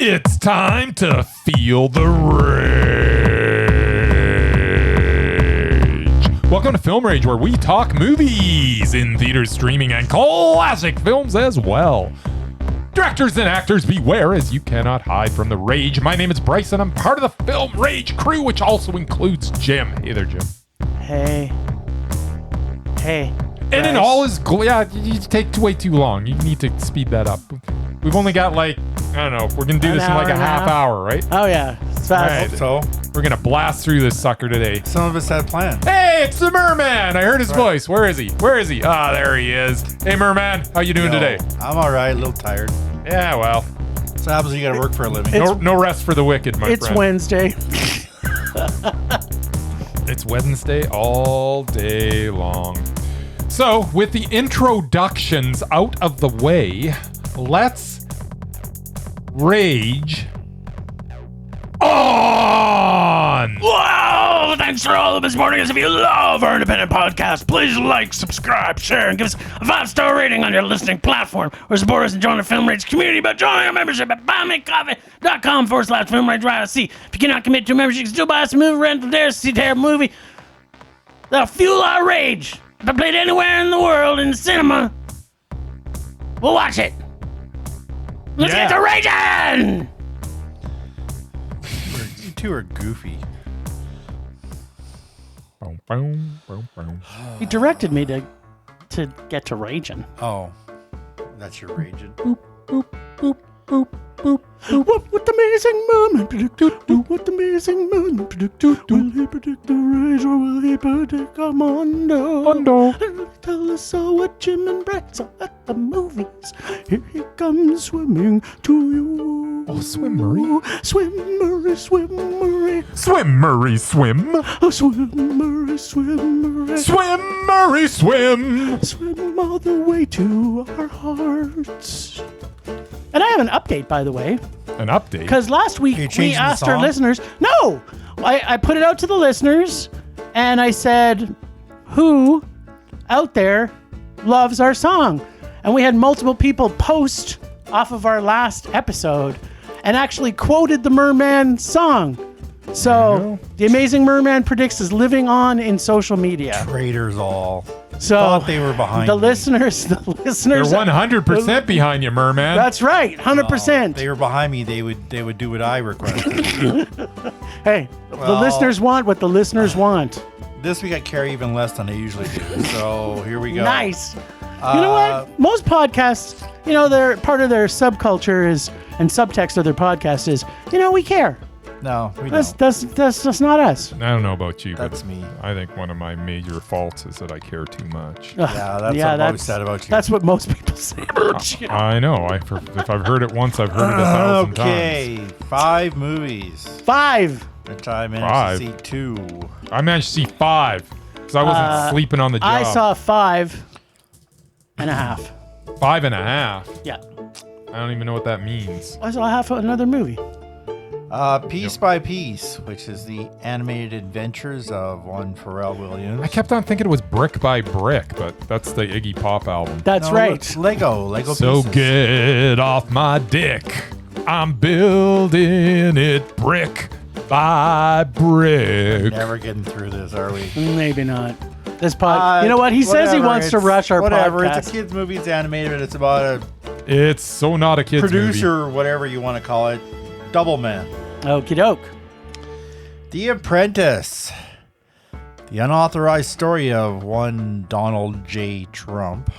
It's time to feel the rage. Welcome to Film Rage, where we talk movies in theaters, streaming, and classic films as well. Directors and actors, beware, as you cannot hide from the rage. My name is Bryce, and I'm part of the Film Rage crew, which also includes Jim. Hey there, Jim. Hey. And in all his you take way too long. You need to speed that up. We've only got we're gonna do this in like a half hour, right? Oh yeah, it's fast. Right. So We're gonna blast through this sucker today. some of us had planned. Hey, it's the Merman. I heard his voice. Where is he? Ah, there he is. Hey, Merman, how you doing today? I'm all right, a little tired. Yeah, well, So happens when you got to work for a living. no rest for the wicked, my It's friend. Wednesday. It's Wednesday all day long. So, with the introductions out of the way, let's rage on! Whoa! Thanks for all of this morning. If you love our independent podcast, please like, subscribe, share, and give us a 5-star rating on your listening platform. Or support us and join the Film Rage community by joining our membership at buymecoffee.com/Film Rage YLC. If you cannot commit to a membership, you can still buy us a movie rental there to see a terrible movie. That'll fuel our rage. If I played anywhere in the world in the cinema, we'll watch it. Let's get to raging! You two are goofy. Boom, boom, boom, boom. He directed me to get to raging. Oh, that's your raging. Boop, boop, boop, boop, boop. What amazing moment predict? What amazing moment predict? Will he predict the rage or will he predict Armando? Tell us all what Jim and Bryce saw at the movies. Here he comes swimming to you. Oh, swim, Murray. Swim, Murray, swim, Murray. Swim, Murray, swim. Oh, swim, Murray, swim, Murray. Swim, Murray, swim. Swim all the way to our hearts. And I have an update, by the way. An update? Because last week You we changing the asked our song? listeners. No! I put it out to the listeners and I said, who out there loves our song? And we had multiple people post off of our last episode and actually quoted the Merman song. So the Amazing Merman Predicts is living on in social media. Traitors all. So Thought they were behind the me. listeners. They're 100% behind you, Merman. That's right, 100%. They were behind me. They would do what I requested. Hey, the Well- listeners want what the listeners want. This week I care even less than I usually do. So here we go. Nice. You know what? Most podcasts, they're part of their subculture is, and subtext of their podcast is, we care. No, we That's don't. just not us. I don't know about you, That's but me. I think one of my major faults is that I care too much. Yeah, that's what I've always said about you. That's what most people say about you. I know. If I've heard it once, I've heard it 1,000 times. Okay, 5 movies. 5. Which I managed 5. to see 2. I managed to see 5 because I wasn't sleeping on the job. I saw 5.5. 5.5. Yeah. I don't even know what that means. I saw half of another movie. Piece by Piece, which is the animated adventures of one Pharrell Williams. I kept on thinking it was Brick by Brick, but that's the Iggy Pop album. That's No, right. it's Lego So pieces. get off my dick. I'm building it brick by brick. Never getting through this, are we? Maybe not. This you know what? He says he Whatever, wants to it's- rush our whatever. podcast. It's a kid's movie. It's animated. It's about a It's so not a kid's producer, whatever you want to call it. Double Man. Okie doke. The Apprentice. The unauthorized story of one Donald J. Trump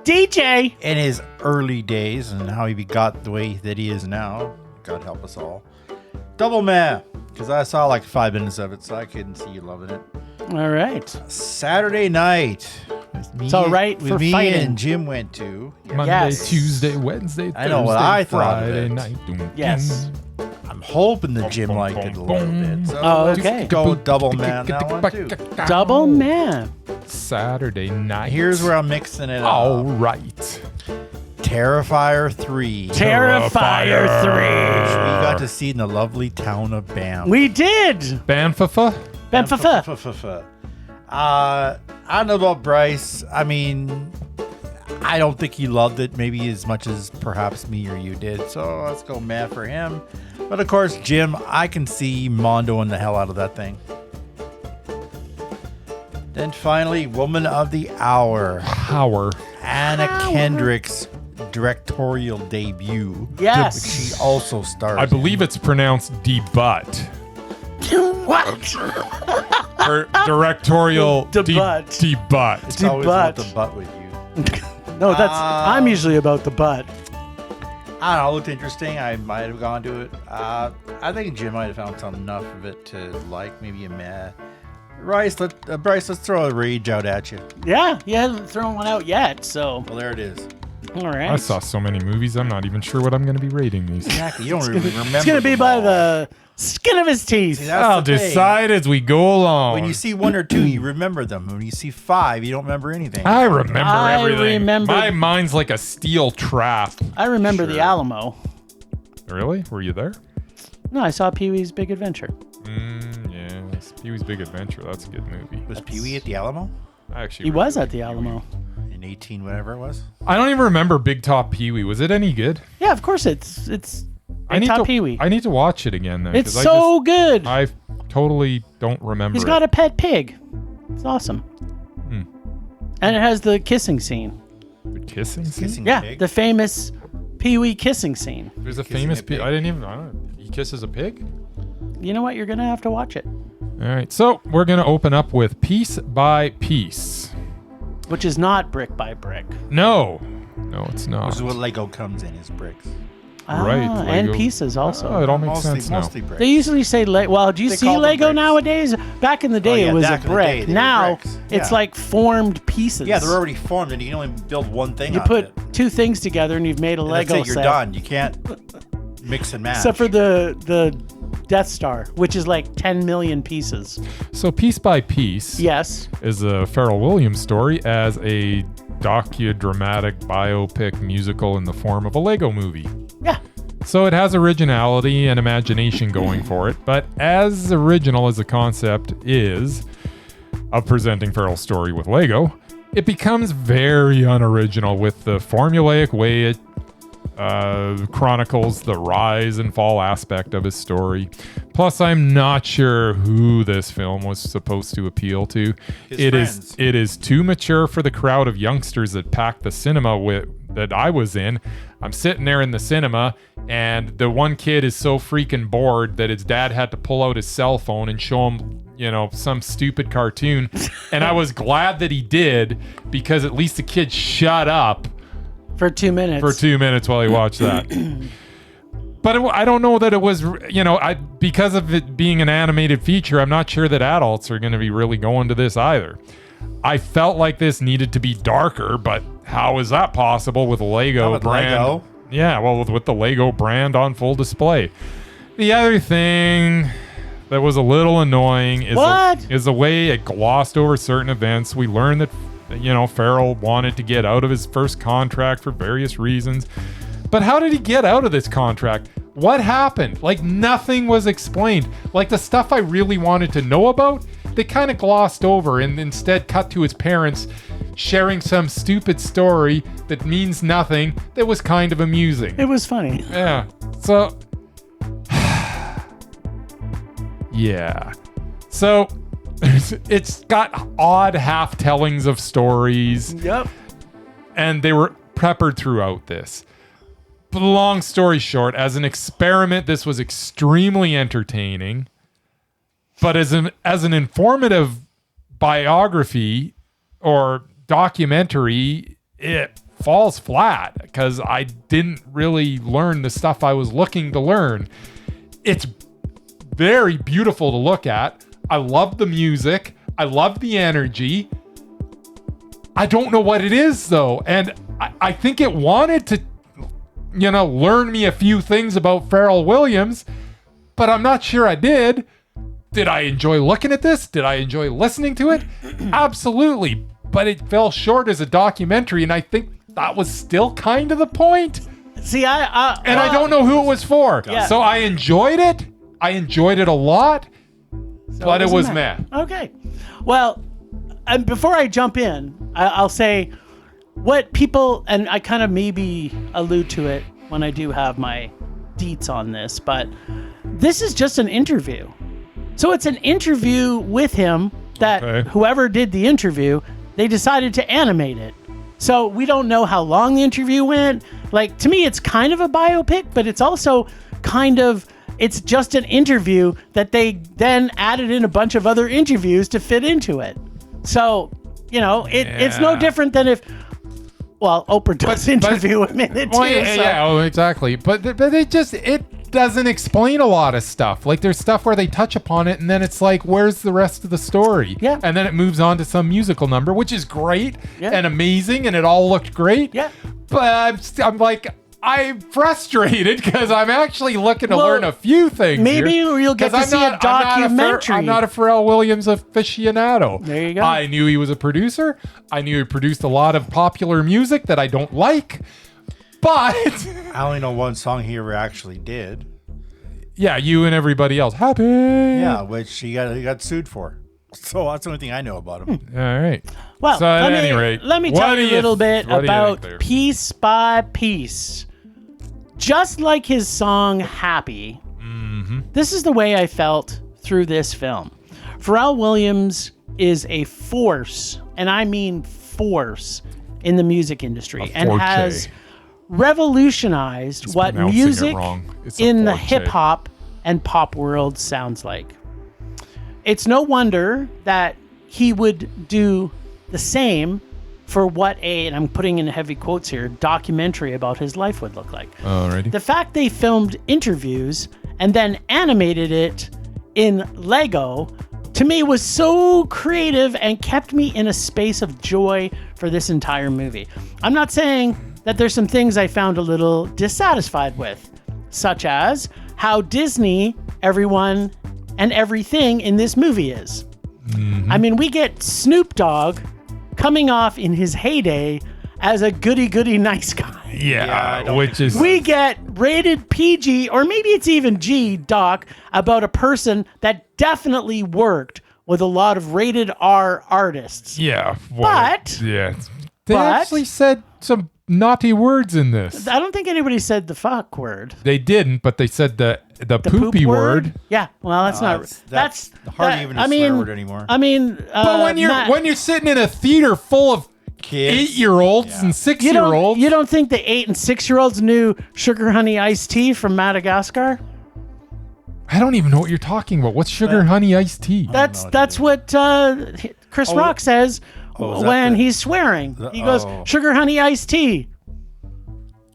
DJ. in his early days and how he got the way that he is now. God help us all. Double Man. Because I saw like 5 minutes of it, so I couldn't see you loving it. All right. Saturday night. With me, It's all right with for me fighting. and Jim went to. Monday, Yes. Tuesday, Wednesday, Thursday, I know what I thought of Friday it. night. Doom, Yes. I'm hoping the Jim liked it a little bit. So Oh, let's okay. go Double Man that one too. Double Man. Saturday night. Here's where I'm mixing it All up. right. Terrifier 3. Terrifier 3. Which we got to see in the lovely town of Banff. We did. Banfafa? Benfafa. I don't know about Bryce. I mean, I don't think he loved it maybe as much as perhaps me or you did. So let's go meh for him. But of course, Jim, I can see mondoing the hell out of that thing. Then finally, Woman of the Hour. Anna Kendrick's directorial debut. Yes. She also stars. I believe it's pronounced debut. What? Her directorial Debut. debut. It's always about Debut. the butt with you. No, I'm usually about the butt. I don't know. It looked interesting. I might have gone to it. I think Jim might have found some enough of it to like. Maybe a meh. Bryce, let's throw a rage out at you. Yeah, he hasn't thrown one out yet, so. Well, there it is. All right. I saw so many movies, I'm not even sure what I'm going to be rating these. Exactly. You don't really remember. It's going to be them by all. the skin of his teeth. See, that's I'll the thing. decide as we go along. When you see 1 or 2, you remember them. When you see 5, you don't remember anything. I remember I everything. remember- My mind's like a steel trap. I remember Sure. the Alamo. Really? Were you there? No, I saw Pee-wee's Big Adventure. Yes. Pee-wee's Big Adventure. That's a good movie. Was Pee Wee at the Alamo I actually He was remember at the Alamo. in 18, whatever it was? I don't even remember Big Top Pee-wee. Was it any good? Yeah, of course it's I need Top to Pee-wee. I need to watch it again then. It's 'cause so good. I totally don't remember. He's got a pet pig. It's awesome. And it has the kissing scene. The kissing scene? Kissing Yeah, pig? the famous Pee-wee kissing scene. There's a Kissing famous a pig. I don't. He kisses a pig? You know what? You're going to have to watch it. All right. So, we're going to open up with Piece by Piece. Which is not brick by brick. No. No, it's not. This is what Lego comes in, is bricks. Right, And Lego. pieces also. Oh, it all makes sense now. Mostly bricks. They usually say, well, do you They see call them Lego bricks. nowadays? Back in the day, yeah, it was a back in the day, brick. they were Now, bricks. it's Yeah. like formed pieces. Yeah, they're already formed, and you can only build one thing You out of put it. 2 things together, and you've made a And Lego that's it, you're set. done. You can't mix and match. Except for the Death Star, which is like 10 million pieces. So, Piece by Piece Yes. is a Pharrell Williams story as a docudramatic biopic musical in the form of a Lego movie. Yeah. So it has originality and imagination going for it, but as original as the concept is of presenting Pharrell's story with Lego, it becomes very unoriginal with the formulaic way it chronicles the rise and fall aspect of his story. Plus, I'm not sure who this film was supposed to appeal to. His friends. It is too mature for the crowd of youngsters that packed the cinema that I was in. I'm sitting there in the cinema, and the one kid is so freaking bored that his dad had to pull out his cell phone and show him, some stupid cartoon. And I was glad that he did, because at least the kid shut up For 2 minutes. for 2 minutes while he watched that. But I don't know that it was, because of it being an animated feature, I'm not sure that adults are going to be really going to this either. I felt like this needed to be darker, but how is that possible with Lego Not with brand? Lego. Yeah, well, with the Lego brand on full display. The other thing that was a little annoying is the way it glossed over certain events. We learned that, Pharrell wanted to get out of his first contract for various reasons. But how did he get out of this contract? What happened? Like, nothing was explained. Like, the stuff I really wanted to know about, they kind of glossed over and instead cut to his parents sharing some stupid story that means nothing that was kind of amusing. It was funny. Yeah. So, yeah. So, it's got odd half-tellings of stories. Yep. And they were peppered throughout this. But long story short, as an experiment, this was extremely entertaining. But as an informative biography or documentary, it falls flat because I didn't really learn the stuff I was looking to learn. It's very beautiful to look at. I love the music. I love the energy. I don't know what it is, though. And I think it wanted to, learn me a few things about Pharrell Williams, but I'm not sure I did. Did I enjoy looking at this? Did I enjoy listening to it? Absolutely. But it fell short as a documentary, and I think that was still kind of the point. See, I don't know who it was for. Yeah. So I enjoyed it. I enjoyed it a lot, but it was meh. Okay. Well, and before I jump in, I'll say what people, and I kind of maybe allude to it when I do have my deets on this, but this is just an interview. So it's an interview with him that whoever did the interview, they decided to animate it. So we don't know how long the interview went. Like, to me, it's kind of a biopic, but it's also kind of, it's just an interview that they then added in a bunch of other interviews to fit into it. So, you know, it's no different than if, well, Oprah does interview him in it too. Yeah, exactly. But it doesn't explain a lot of stuff. Like, there's stuff where they touch upon it and then it's like, where's the rest of the story? Yeah. And then it moves on to some musical number, which is great and amazing, and it all looked great. Yeah. But I'm like, I'm frustrated because I'm actually looking to learn a few things. Maybe here, you'll get to see a documentary. I'm not a Pharrell Williams aficionado. There you go. I knew he was a producer. I knew he produced a lot of popular music that I don't like. But I only know one song he ever actually did. Yeah, you and everybody else. Happy. Yeah, which he got sued for. So that's the only thing I know about him. All right. Well, so at any rate, let me tell you a little bit about Piece by Piece. Just like his song Happy, this is the way I felt through this film. Pharrell Williams is a force, and I mean force, in the music industry, and has revolutionized what music in the hip-hop and pop world sounds like. It's no wonder that he would do the same for what and I'm putting in heavy quotes here, documentary about his life would look like. Alrighty. The fact they filmed interviews and then animated it in Lego, to me, was so creative and kept me in a space of joy for this entire movie. I'm not saying that there's some things I found a little dissatisfied with, such as how Disney, everyone, and everything in this movie is. I mean, we get Snoop Dogg coming off in his heyday as a goody-goody nice guy. Yeah, which is... We get rated PG, or maybe it's even G, doc, about a person that definitely worked with a lot of rated R artists. Yeah. But... Yeah. They actually said some naughty words in this. I don't think anybody said the fuck word. They didn't, but they said the poopy word. Yeah, well, that's hardly even a swear word anymore. I mean, but when you're sitting in a theater full of kids, 8-year-olds and 6-year-olds, you don't think the 8 and 6-year-olds knew Sugar Honey Iced Tea from Madagascar? I don't even know what you're talking about. What's Sugar Honey Iced Tea? That's what Chris Rock says when he's swearing. He goes, Sugar Honey Iced Tea.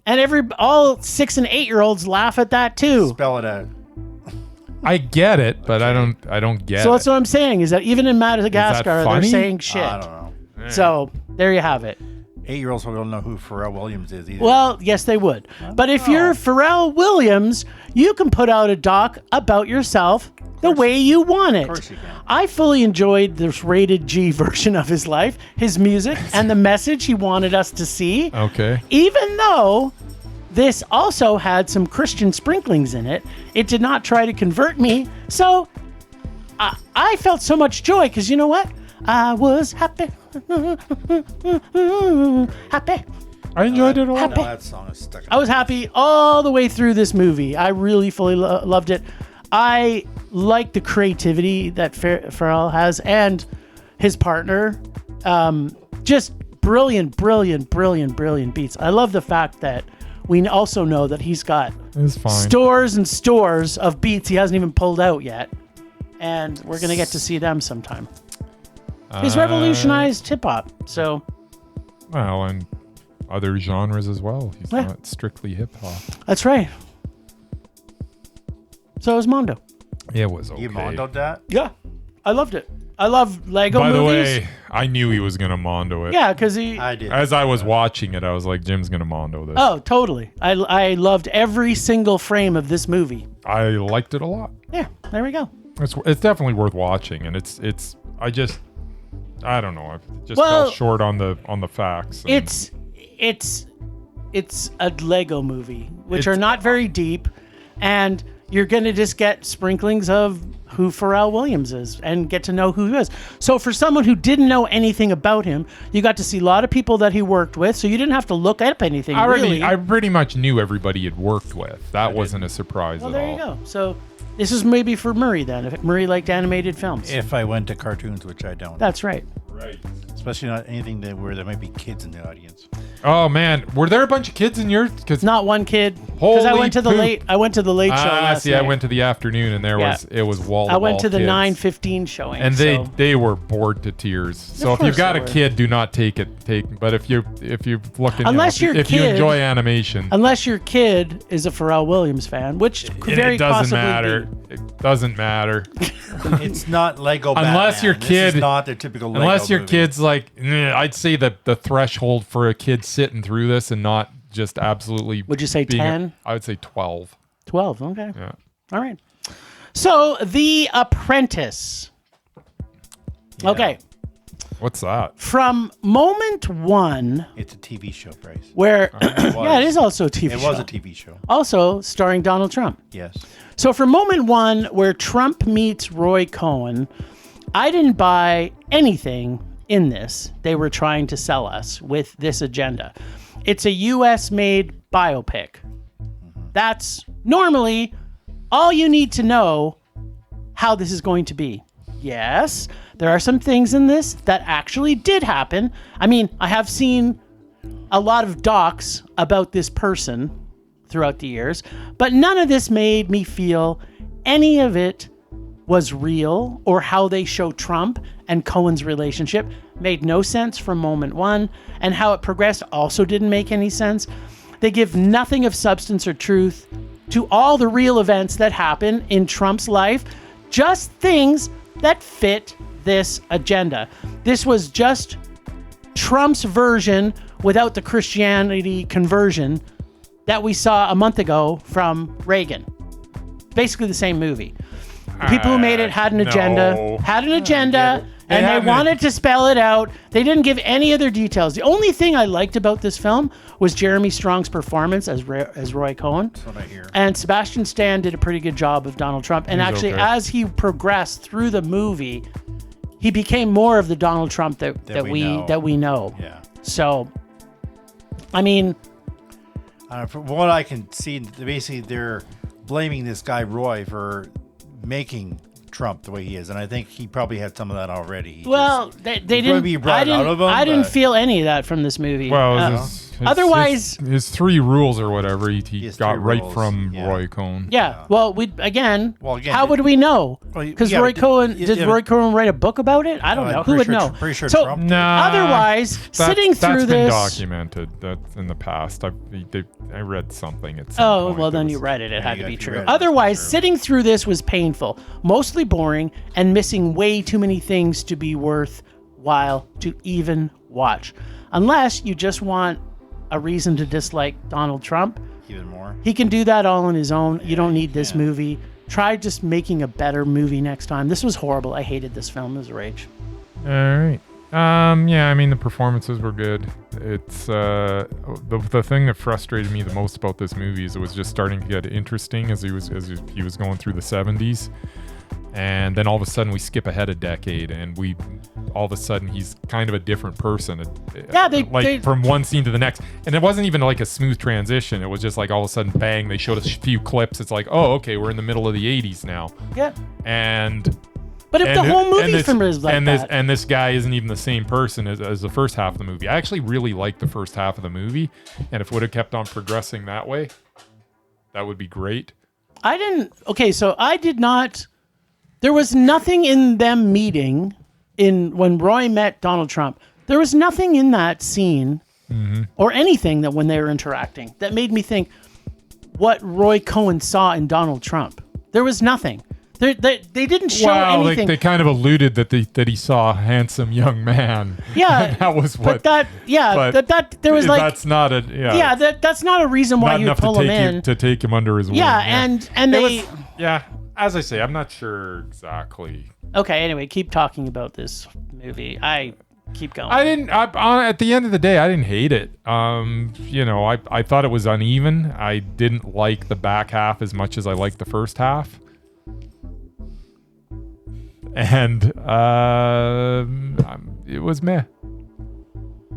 And all 6 and 8-year-olds laugh at that too. Spell it out. I get it, but I don't get it. So that's what I'm saying, is that even in Madagascar, they're saying shit. I don't know. So there you have it. 8-year-olds don't know who Pharrell Williams is either. Well, yes, they would. But if you're Pharrell Williams, you can put out a doc about yourself the way you want it. Of course you can. I fully enjoyed this rated G version of his life, his music, and the message he wanted us to see. Okay. Even though this also had some Christian sprinklings in it, it did not try to convert me. So I felt so much joy because you know what? I was happy. Happy. I enjoyed it a lot. Happy. That song is stuck. I was happy all the way through this movie. I really fully loved it. I like the creativity that Pharrell has and his partner. Just brilliant beats. I love the fact that we also know that he's got stores and stores of beats he hasn't even pulled out yet. And we're going to get to see them sometime. He's revolutionized hip-hop, so... Well, and other genres as well. He's not strictly hip-hop. That's right. So is Mondo. It was okay. You Mondoed that? Yeah. I loved it. I love Lego movies. By the way, I knew he was going to Mondo it. Yeah, because I did. As I was watching it, I was like, Jim's going to Mondo this. Oh, totally. I loved every single frame of this movie. I liked it a lot. Yeah, there we go. It's definitely worth watching, and I don't know. I just fell short on the facts. It's a Lego movie, which are not very deep, and you're going to just get sprinklings of who Pharrell Williams is and get to know who he is. So for someone who didn't know anything about him, you got to see a lot of people that he worked with, so you didn't have to look up anything. I pretty much knew everybody he'd worked with. That wasn't a surprise at all. Well, there you go. So this is maybe for Murray then, if Murray liked animated films. If I went to cartoons, which I don't. That's right. Right. Especially not anything where there might be kids in the audience. Oh man, were there a bunch of kids in yours? Because Not one kid. Because I went to the late show last night. I went to the afternoon and it was wall. I went to the 9:15 showing. And they were bored to tears. So if you've got a kid, do not take it. But if you're looking, if you enjoy animation, unless your kid is a Pharrell Williams fan, which could very possibly matter. be. It doesn't matter. It's not Lego. Unless Batman. your kid, this is not their typical. Lego unless your movie. kid's like, I'd say that the threshold for a kid sitting through this and not just absolutely. Would you say 10? I would say 12. 12. Okay. Yeah. All right. So The Apprentice. Yeah. Okay. What's that? From moment one, It's a TV show, Bryce. where It it is also a TV It show. was a TV show. Also starring Donald Trump. Yes. So for moment one, where Trump meets Roy Cohn, I didn't buy anything in this they were trying to sell us with this agenda. It's a US-made biopic. That's normally all you need to know how this is going to be. Yes, there are some things in this that actually did happen. I mean, I have seen a lot of docs about this person throughout the years, but none of this made me feel any of it was real, or how they show Trump and Cohen's relationship made no sense from moment one, and how it progressed also didn't make any sense. They give nothing of substance or truth to all the real events that happen in Trump's life, just things that fit this agenda. This was just Trump's version without the Christianity conversion that we saw a month ago from Reagan. Basically the same movie. The people who made it had an agenda, and they wanted to spell it out. They didn't give any other details. The only thing I liked about this film was Jeremy Strong's performance as Roy Cohn. That's what I hear. And Sebastian Stan did a pretty good job of Donald Trump. And actually, okay. as he progressed through the movie, he became more of the Donald Trump that we know. Yeah. So, I mean, From what I can see, basically they're blaming this guy Roy for making Trump the way he is, and I think he probably had some of that already. They didn't. I didn't feel any of that from this movie. Well, otherwise, his 3 rules or whatever he got right rules. from Yeah. Roy Cohn. yeah. Well, again, how would we know? Well, Because yeah, Roy but Cohen yeah, did yeah, Roy Cohen write a book about it? I don't know. Who would know? Pretty sure So, Trump did. Nah, otherwise, sitting through that's been this. documented. That's in the past. I read something at some point Well, that then was- you read it. It had to yeah, be if you true. read it, it's Otherwise, true. sitting through this was painful, mostly boring, and missing way too many things to be worthwhile to even watch. Unless you just want a reason to dislike Donald Trump. Even more. He can do that all on his own. You don't need this movie. Try just making a better movie next time. This was horrible. I hated this film. It was a rage. All right. Yeah, I mean the performances were good. It's the thing that frustrated me the most about this movie is it was just starting to get interesting as he was going through the 70s. And then all of a sudden we skip ahead a decade and all of a sudden he's kind of a different person. Yeah, from one scene to the next. And it wasn't even like a smooth transition. It was just like all of a sudden, bang, they showed us a few clips. It's like, oh, okay, we're in the middle of the 80s now. Yeah. But if the whole movie film is like that. And this guy isn't even the same person as the first half of the movie. I actually really liked the first half of the movie. And if it would have kept on progressing that way, that would be great. So I did not... There was nothing in them meeting when Roy met Donald Trump. There was nothing in that scene or anything that when they were interacting that made me think what Roy Cohen saw in Donald Trump. There was nothing. They didn't show anything. They kind of alluded that he saw a handsome young man. Yeah, and that was what. There was like that's not a that's not a reason why you pull him in to take him under his wing. And they as I say, I'm not sure exactly. Okay, anyway, keep talking about this movie. keep going. I didn't. At the end of the day, I didn't hate it. I thought it was uneven. I didn't like the back half as much as I liked the first half. And it was meh.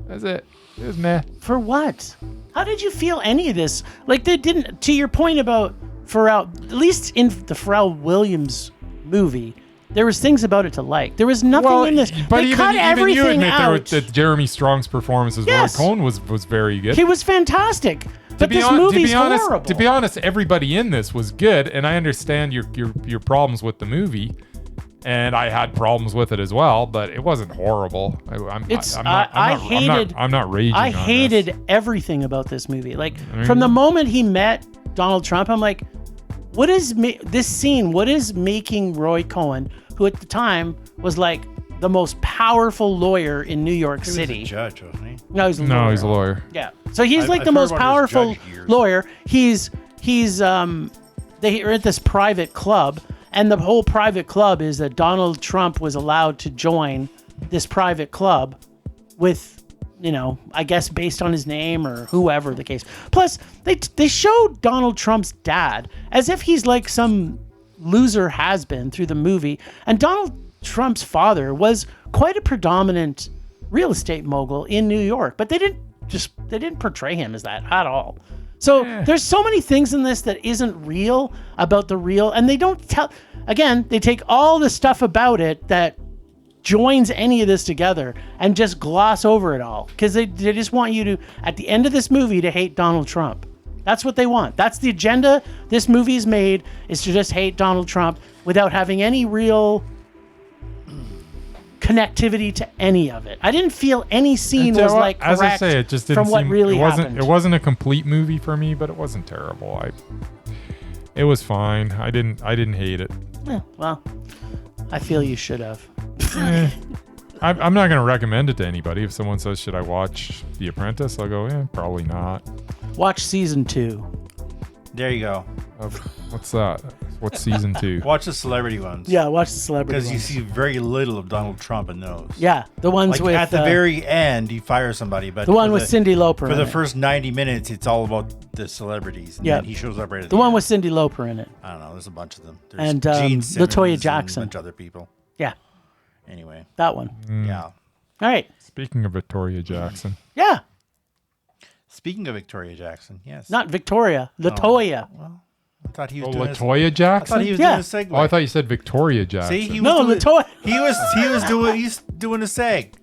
That's it. It was meh. For what? How did you feel any of this? Like, they didn't. To your point about Pharrell, at least in the Pharrell Williams movie, there was things about it to like. There was nothing in this. But they cut even everything you admit out. that Jeremy Strong's performance as Yes. Roy Cohn was very good. He was fantastic. But this movie's horrible. To be honest, everybody in this was good, and I understand your problems with the movie, and I had problems with it as well. But it wasn't horrible. I'm not raging. I on hated this. everything about this movie. Like from the moment he met Donald Trump, I'm like, what is this scene? What is making Roy Cohn, who at the time was like the most powerful lawyer in New York City? He was a judge, wasn't he? No, he's a lawyer. No, he's a lawyer. Yeah. So he's like I've the heard most about his powerful judge years. lawyer. They are at this private club, and the whole private club is that Donald Trump was allowed to join this private club with, I guess based on his name or whoever the case. Plus, they showed Donald Trump's dad as if he's like some loser has-been through the movie, and Donald Trump's father was quite a predominant real estate mogul in New York, but they didn't portray him as that at all. So there's so many things in this that isn't real about the real, and they don't tell. Again, they take all the stuff about it that joins any of this together and just gloss over it all because they just want you to, at the end of this movie, to hate Donald Trump. That's what they want. That's the agenda this movie is made, is to just hate Donald Trump without having any real connectivity to any of it. I didn't feel any scene was like correct as I say, it just didn't from what seem, really it wasn't, happened. It wasn't a complete movie for me, but it wasn't terrible. It was fine. I didn't hate it. Well, I feel you should have. I'm not going to recommend it to anybody. If someone says, should I watch The Apprentice? I'll go, probably not. Watch season 2. There you go. What's that? What's season 2? Watch the celebrity ones. Yeah, watch the celebrity Because you ones. see very little of Donald Trump in those. Yeah, the ones Like with at the very end, he fires somebody, but the one with Cyndi Lauper. for in the it. first 90 minutes, it's all about the celebrities. And Yeah. then he shows up right at The one end. with Cyndi Lauper in it. I don't know. There's a bunch of them. There's And, Gene Simmons LaToya and Jackson. a bunch of other people. Yeah, Anyway, that one. yeah. All right. Speaking of Victoria Jackson. Yeah, Speaking of Victoria Jackson, yes. not Victoria. LaToya. Well, I thought he was Oh, doing LaToya I Jackson? thought he was Yeah. doing a segue. Oh, I thought you said Victoria Jackson. See, he was No, doing, LaToya. he's doing a seg.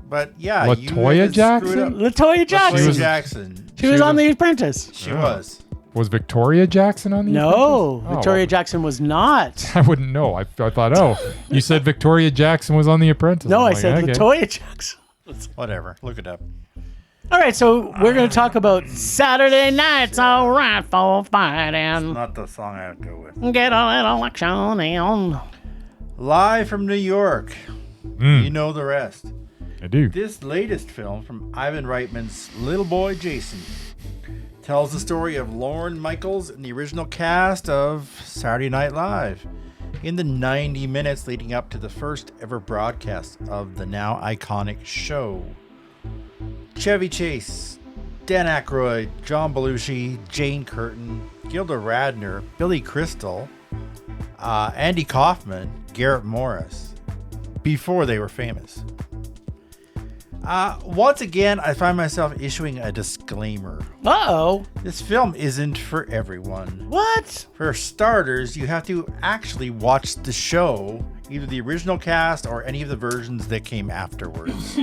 But yeah, you LaToya had Jackson? screwed up. LaToya Jackson. LaToya was- Jackson. She was on The Apprentice. She was. Was Victoria Jackson on the No, Apprentice? Oh, Victoria well, Jackson was not. I wouldn't know. I thought, you said Victoria Jackson was on The Apprentice. No, I'm I like, said okay. LaToya Jackson. Whatever. Look it up. All right, so we're going to talk about Saturday Night's All Right for Fighting. Not the song I would go with. Get a little action on. Live from New York. You know the rest. I do. This latest film from Ivan Reitman's Little Boy Jason tells the story of Lorne Michaels and the original cast of Saturday Night Live in the 90 minutes leading up to the first ever broadcast of the now iconic show. Chevy Chase, Dan Aykroyd, John Belushi, Jane Curtin, Gilda Radner, Billy Crystal, Andy Kaufman, Garrett Morris, before they were famous. Once again, I find myself issuing a disclaimer. Uh-oh. This film isn't for everyone. What? For starters, you have to actually watch the show, either the original cast or any of the versions that came afterwards,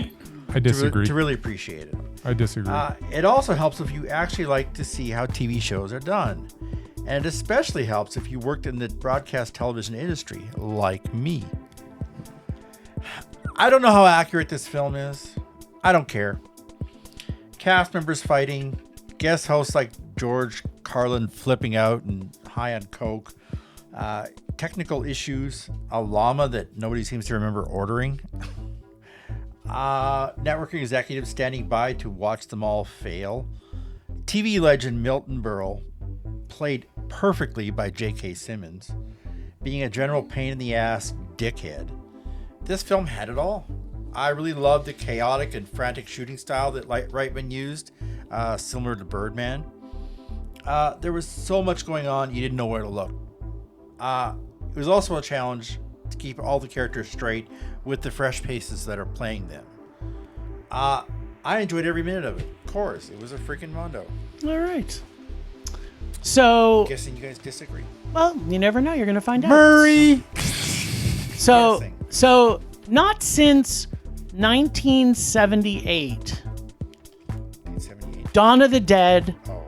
I disagree. to really appreciate it. I disagree. It also helps if you actually like to see how TV shows are done. And it especially helps if you worked in the broadcast television industry, like me. I don't know how accurate this film is. I don't care. Cast members fighting, guest hosts like George Carlin flipping out and high on coke, technical issues, a llama that nobody seems to remember ordering, networking executives standing by to watch them all fail, TV legend Milton Berle, played perfectly by J.K. Simmons, being a general pain in the ass dickhead. This film had it all. I really loved the chaotic and frantic shooting style that Reitman used, similar to Birdman. There was so much going on, you didn't know where to look. It was also a challenge to keep all the characters straight with the fresh faces that are playing them. I enjoyed every minute of it. Of course, it was a freaking Mondo. All right. So, Guessing you guys disagree. well, you never know. You're going to find out. Murray. So, Guessing. so not since 1978, 1978. Dawn of the Dead, Oh.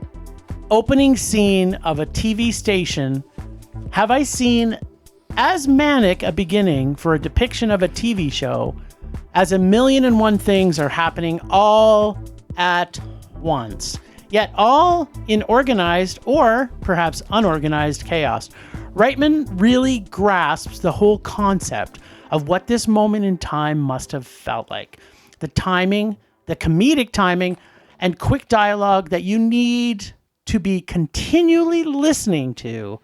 opening scene of a TV station, have I seen as manic a beginning for a depiction of a TV show as 1,000,001 things are happening all at once, yet all in organized or perhaps unorganized chaos. Reitman really grasps the whole concept of what this moment in time must have felt like. The timing, the comedic timing, and quick dialogue that you need to be continually listening to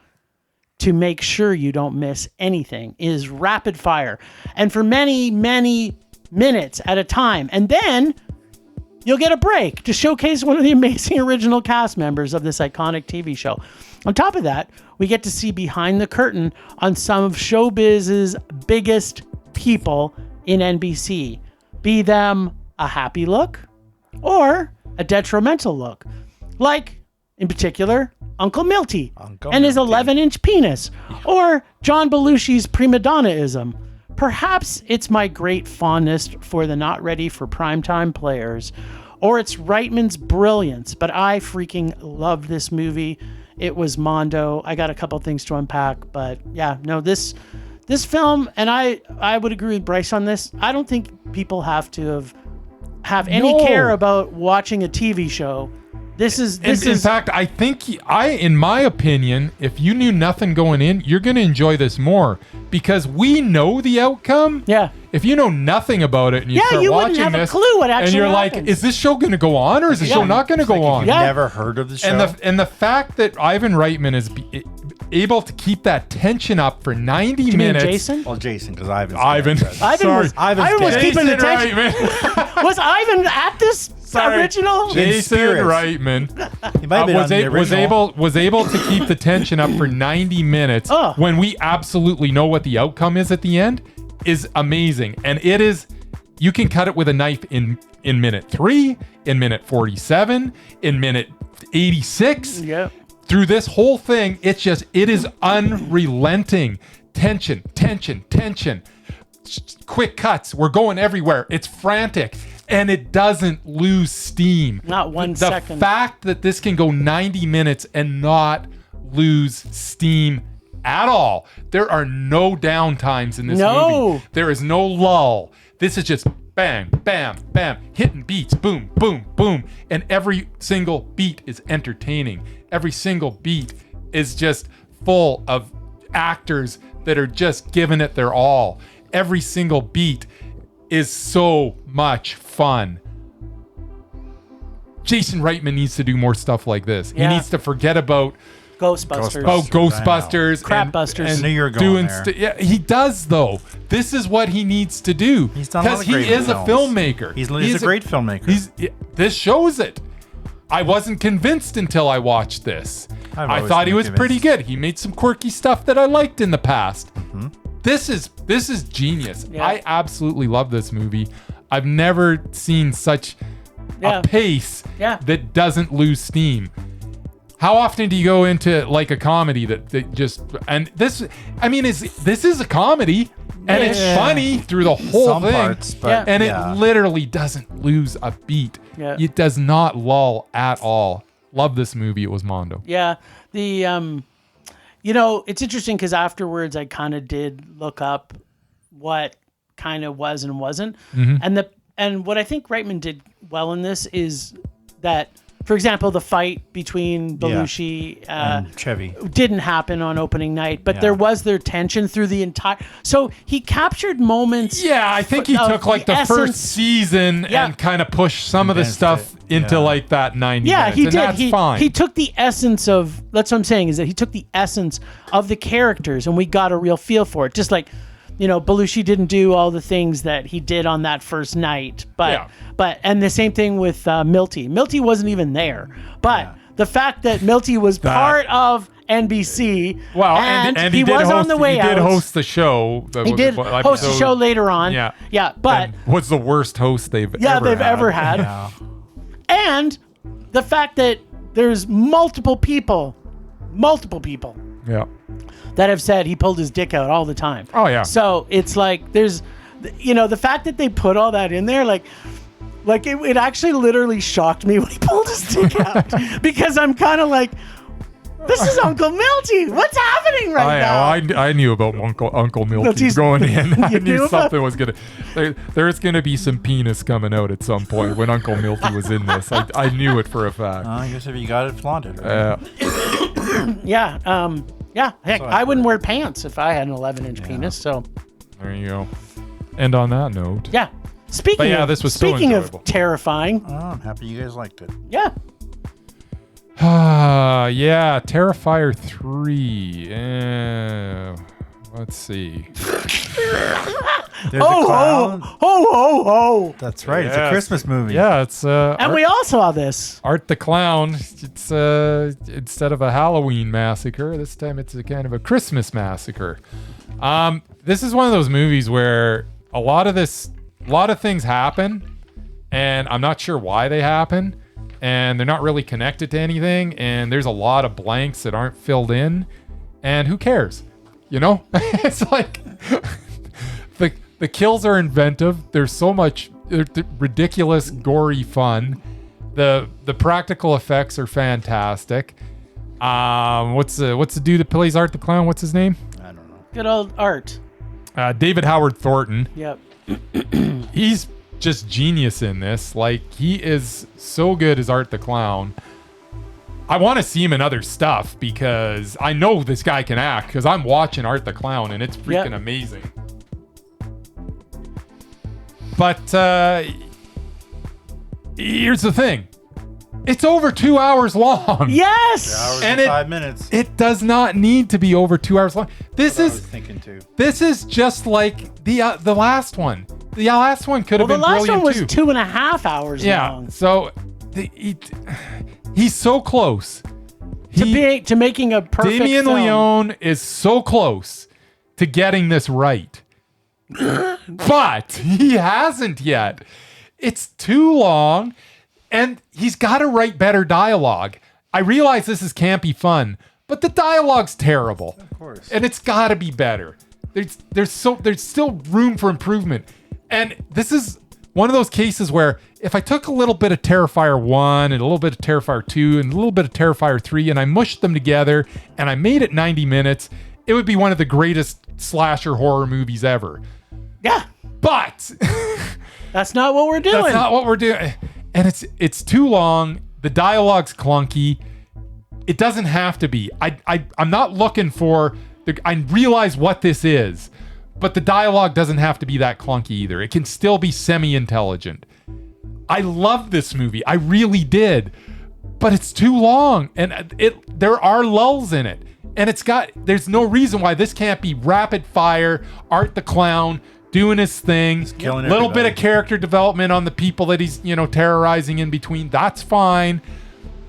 make sure you don't miss anything is rapid fire. And for many, many minutes at a time. And then you'll get a break to showcase one of the amazing original cast members of this iconic TV show. On top of that, we get to see behind the curtain on some of showbiz's biggest people in NBC, be them a happy look or a detrimental look. Like, in particular, Uncle Milty and his 11-inch penis, or John Belushi's prima donnaism. Perhaps it's my great fondness for the not ready for primetime players, or it's Reitman's brilliance, but I freaking love this movie. It was Mondo. I got a couple things to unpack, but yeah, no, this film, and I would agree with Bryce on this. I don't think people have to have any care about watching a TV show. In fact, I think in my opinion, if you knew nothing going in, you're going to enjoy this more because we know the outcome. Yeah. If you know nothing about it and you start you watching wouldn't have this, a clue what actually and you're happens. like, is this show going to go on or is the show not going to go on? You've never heard of the show. And the fact that Ivan Reitman is able to keep that tension up for 90 Do you minutes. mean Jason? Well, Jason, because Ivan Was keeping the tension. Reitman. Was Ivan at this original? Jason Reitman He might have been on the original. was able to keep the tension up for 90 minutes when we absolutely know what the outcome is at the end is amazing. And it is, you can cut it with a knife in minute 3, in minute 47, in minute 86. Yep. Through this whole thing, it is unrelenting. Tension. Quick cuts. We're going everywhere. It's frantic. And it doesn't lose steam. Not one second. The fact that this can go 90 minutes and not lose steam at all. There are no downtimes in this movie. There is no lull. This is just bang, bam, bam, hitting beats, boom, boom, boom. And every single beat is entertaining. Every single beat is just full of actors that are just giving it their all. Every single beat is so much fun. Jason Reitman needs to do more stuff like this. Yeah. He needs to forget about Ghostbusters. Ghostbusters. Crapbusters. And I knew you were going there. yeah, he does though. This is what he needs to do. He's done a lot because of he great is films. a filmmaker. He's a great filmmaker. This shows it. I wasn't convinced until I watched this. I've I always thought he been was pretty convinced. good. He made some quirky stuff that I liked in the past. Mm-hmm. This is genius. Yeah. I absolutely love this movie. I've never seen such a pace that doesn't lose steam. How often do you go into like a comedy that just, and this, I mean, this is a comedy and it's funny through the whole Some thing. parts, but and it literally doesn't lose a beat. Yeah. It does not lull at all. Love this movie. It was Mondo. Yeah. The, it's interesting because afterwards I kind of did look up what kind of was and wasn't. Mm-hmm. And what I think Reitman did well in this is that, for example, the fight between Belushi and Chevy didn't happen on opening night, but there was their tension through the entire. So he captured moments. Yeah, I think he took like the first season and kind of pushed some of the stuff into like that 90 minutes. He and did. That's fine. He took the essence of. That's what I'm saying is that he took the essence of the characters, and we got a real feel for it. Just like, Belushi didn't do all the things that he did on that first night. But and the same thing with Milty. Milty wasn't even there. But the fact that Milty was part of NBC, and he was on the way out. He did host the show. He did host the show later on. Yeah. But was the worst host they've ever had. Yeah. And the fact that there's multiple people that have said he pulled his dick out all the time. Oh, yeah. So it's like there's, the fact that they put all that in there, like it actually literally shocked me when he pulled his dick out because I'm kind of like, this is Uncle Milty. What's happening now? I knew about Uncle Milty going in. I knew something was gonna. There's gonna be some penis coming out at some point when Uncle Milty was in this. I knew it for a fact. I guess if you got it flaunted. Right? Heck, I wouldn't wear pants if I had an 11-inch penis. So there you go. And on that note, Speaking of terrifying, I'm happy you guys liked it. Yeah. Terrifier 3. Let's see. There's a clown. Ho! That's right. It's a Christmas movie. Yeah, it's and we all saw this. Art the Clown. It's instead of a Halloween massacre, this time it's a kind of a Christmas massacre. This is one of those movies where a lot of things happen, and I'm not sure why they happen. And they're not really connected to anything, and there's a lot of blanks that aren't filled in, and who cares? It's like the kills are inventive. There's so much ridiculous, gory fun. The practical effects are fantastic. What's the dude that plays Art the Clown? What's his name? I don't know. Good old Art. David Howard Thornton. Yep. He's just genius in this. Like, he is so good as Art the Clown. I want to see him in other stuff because I know this guy can act because I'm watching Art the Clown and it's freaking amazing. But here's the thing. It's over 2 hours long. Yes! 2 hours and 5 minutes. It does not need to be over 2 hours long. This is just like the last one. The last one could have been brilliant too. The last one was 2.5 hours long. So he's so close to making a perfect Damien film. Leone is so close to getting this right. But he hasn't yet. It's too long, and he's got to write better dialogue. I realize this is campy fun, but the dialogue's terrible. Of course. And it's got to be better. There's still room for improvement. And this is one of those cases where if I took a little bit of Terrifier 1 and a little bit of Terrifier 2 and a little bit of Terrifier 3 and I mushed them together and I made it 90 minutes, it would be one of the greatest slasher horror movies ever. Yeah. But that's not what we're doing. That's not what we're doing. And it's too long. The dialogue's clunky. It doesn't have to be. I'm not looking for I realize what this is. But the dialogue doesn't have to be that clunky either. It can still be semi-intelligent. I love this movie. I really did. But it's too long. And there are lulls in it. And there's no reason why this can't be rapid fire, Art the Clown, doing his thing. Little bit of character development on the people that he's, terrorizing in between. That's fine.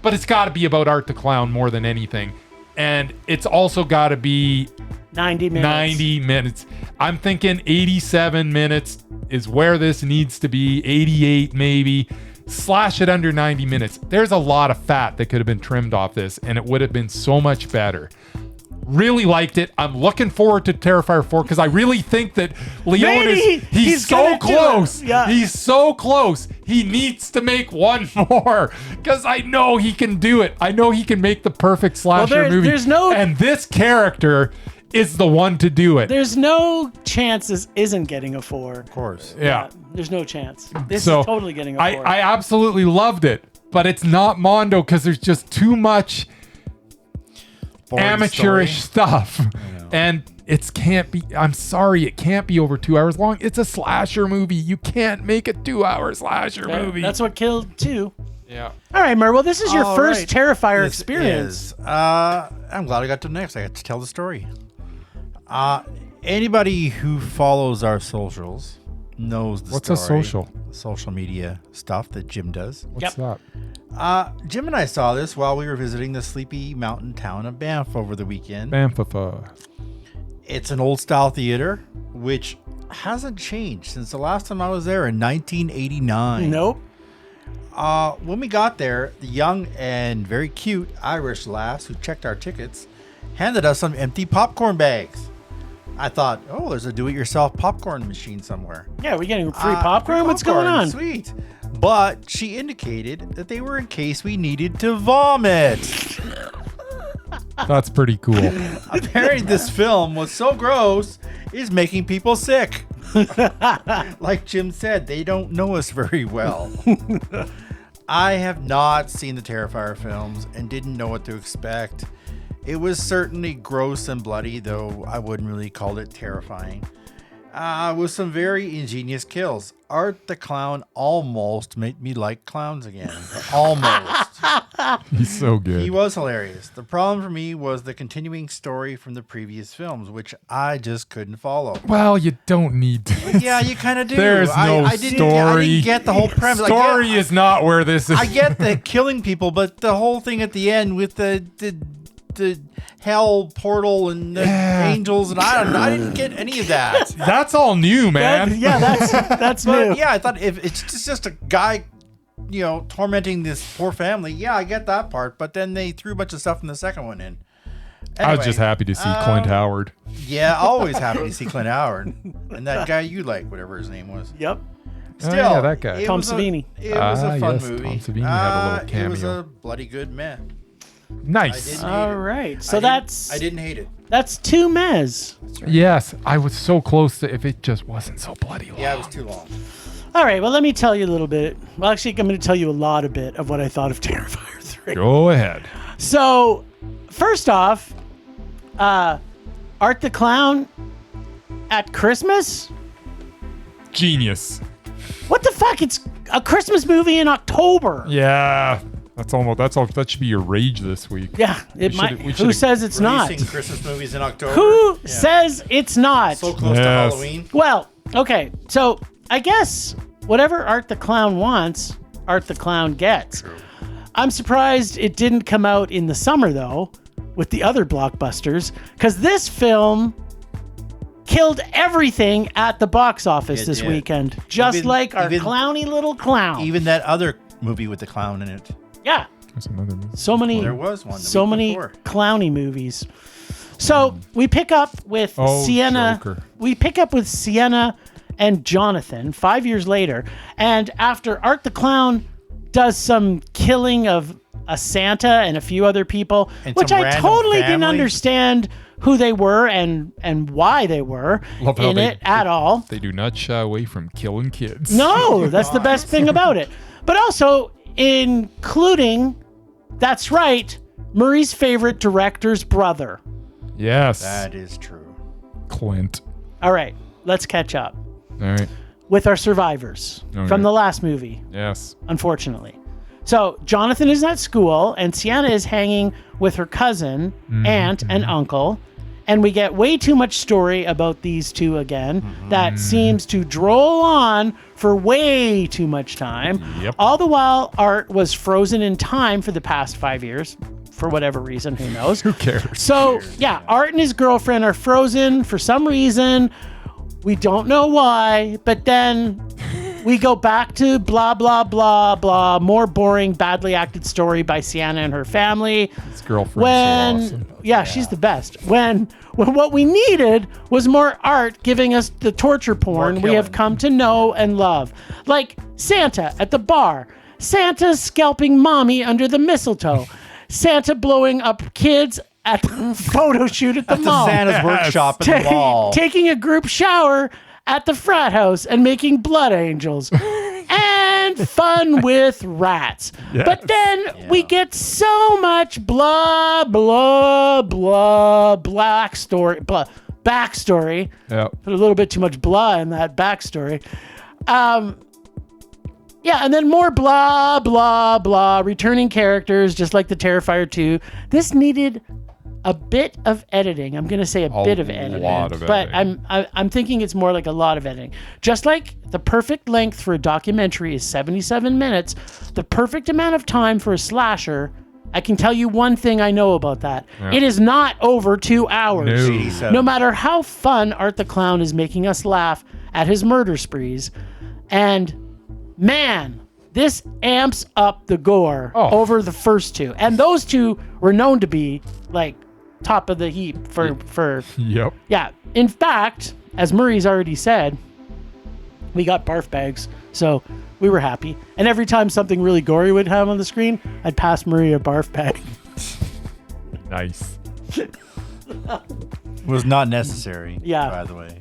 But it's got to be about Art the Clown more than anything. And it's also got to be 90 minutes. 90 minutes. I'm thinking 87 minutes is where this needs to be. 88 maybe. Slash it under 90 minutes. There's a lot of fat that could have been trimmed off this, and it would have been so much better. Really liked it. I'm looking forward to Terrifier 4 because I really think that Leone he's so close. Yeah. He's so close. He needs to make one more because I know he can do it. I know he can make the perfect slasher movie. And this character is the one to do it. There's no chance this isn't getting a 4. Of course. Yeah. There's no chance. This is totally getting a 4. I absolutely loved it, but it's not Mondo because there's just too much amateurish stuff. And I'm sorry, it can't be over 2 hours long. It's a slasher movie. You can't make a 2 hour slasher movie. That's what killed 2. Yeah. All right, Mer. Well, this is your first Terrifier experience. I'm glad I got to next. I got to tell the story. Anybody who follows our socials knows the What's story. a social? Social media stuff that Jim does. What's that? Jim and I saw this while we were visiting the sleepy mountain town of Banff over the weekend. Bamfafa. It's an old style theater, which hasn't changed since the last time I was there in 1989. Nope. When we got there, the young and very cute Irish lass who checked our tickets handed us some empty popcorn bags. I thought, oh, there's a do-it-yourself popcorn machine somewhere. Yeah, we're getting free popcorn? What's going on? Sweet. But she indicated that they were in case we needed to vomit. That's pretty cool. Apparently, this film was so gross, it's making people sick. Like Jim said, they don't know us very well. I have not seen the Terrifier films and didn't know what to expect. It was certainly gross and bloody, though I wouldn't really call it terrifying. With some very ingenious kills. Art the Clown almost made me like clowns again. Almost. He's so good. He was hilarious. The problem for me was the continuing story from the previous films, which I just couldn't follow. Well, you don't need to. Yeah, you kind of do. There's no I didn't get the whole premise. Story is not where this is. I get the killing people, but the whole thing at the end with the hell portal and the angels, and I didn't get any of that. That's all new, man. That's But new. yeah, I thought if it's just a guy, tormenting this poor family. Yeah, I get that part. But then they threw a bunch of stuff in the second one in. I was just happy to see Clint Howard. Yeah, always happy to see Clint Howard and that guy you like, whatever his name was. Yep. Still, yeah, that guy. Tom Savini. It was a fun yes, movie. Tom Savini had a little cameo. It was a bloody good man. Nice. All right. So I didn't hate it. that's 2 mez. Yes, I was so close to if it just wasn't so bloody long. Yeah, it was too long. All right. Well, let me tell you a little bit. Well, actually, I'm going to tell you a lot of bit of what I thought of Terrifier 3. Go ahead. So, first off, Art the Clown at Christmas? Genius. What the fuck? It's a Christmas movie in October. Yeah. That should be your rage this week. Yeah, it might. we Who should've- says it's not? Releasing Christmas movies in October. Who Yeah. says it's not? So close to Yes. Halloween. Well, okay. So I guess whatever Art the Clown wants, Art the Clown gets. I'm surprised it didn't come out in the summer, though, with the other blockbusters, because this film killed everything at the box office It this did. weekend, just Even- like our even- clowny little clown. Even that other movie with the clown in it. Yeah. There's another movie. So many, There was one the so week many before. clowny movies. So we pick up with Oh, Sienna. Joker. We pick up with Sienna and Jonathan 5 years later, and after Art the Clown does some killing of a Santa and a few other people, And which some I random totally didn't family. understand who they were and why they were Love how in they- it at all. They do not shy away from killing kids. No, that's the best thing about it. But also including, that's right, Murray's favorite director's brother. Yes. That is true. Clint. All right, let's catch up All right. with our survivors Okay. from the last movie, Yes. unfortunately. So Jonathan is at school and Sienna is hanging with her cousin, aunt, and uncle. And we get way too much story about these two again that seems to droll on for way too much time. Yep. All the while, Art was frozen in time for the past 5 years. For whatever reason, who knows? Who cares? So, yeah, Art and his girlfriend are frozen for some reason. We don't know why, but then we go back to blah, blah, blah, blah. More boring, badly acted story by Sienna and her family. His girlfriend's so awesome. Yeah, she's the best. When what we needed was more Art giving us the torture porn we have killing. come to know and love. Like Santa at the bar. Santa scalping mommy under the mistletoe. Santa blowing up kids at the photo shoot at the mall. Santa's Yes. workshop at the mall. Taking a group shower at the frat house and making blood angels. And fun with rats. Yes. But then we get so much blah, blah, blah, backstory. Yeah. Put a little bit too much blah in that backstory. Yeah, and then more blah, blah, blah, returning characters, just like the Terrifier 2. This needed a bit of editing. I'm going to say a bit of editing. But I'm thinking it's more like a lot of editing. Just like the perfect length for a documentary is 77 minutes, the perfect amount of time for a slasher, I can tell you one thing I know about that. Yeah. It is not over 2 hours. No matter how fun Art the Clown is making us laugh at his murder sprees. And man, this amps up the gore over the first two. And those two were known to be like top of the heap for Yep. Yeah. In fact, as Murray's already said, we got barf bags, so we were happy. And every time something really gory would have on the screen, I'd pass Murray a barf bag. Nice. Was not necessary. Yeah. By the way.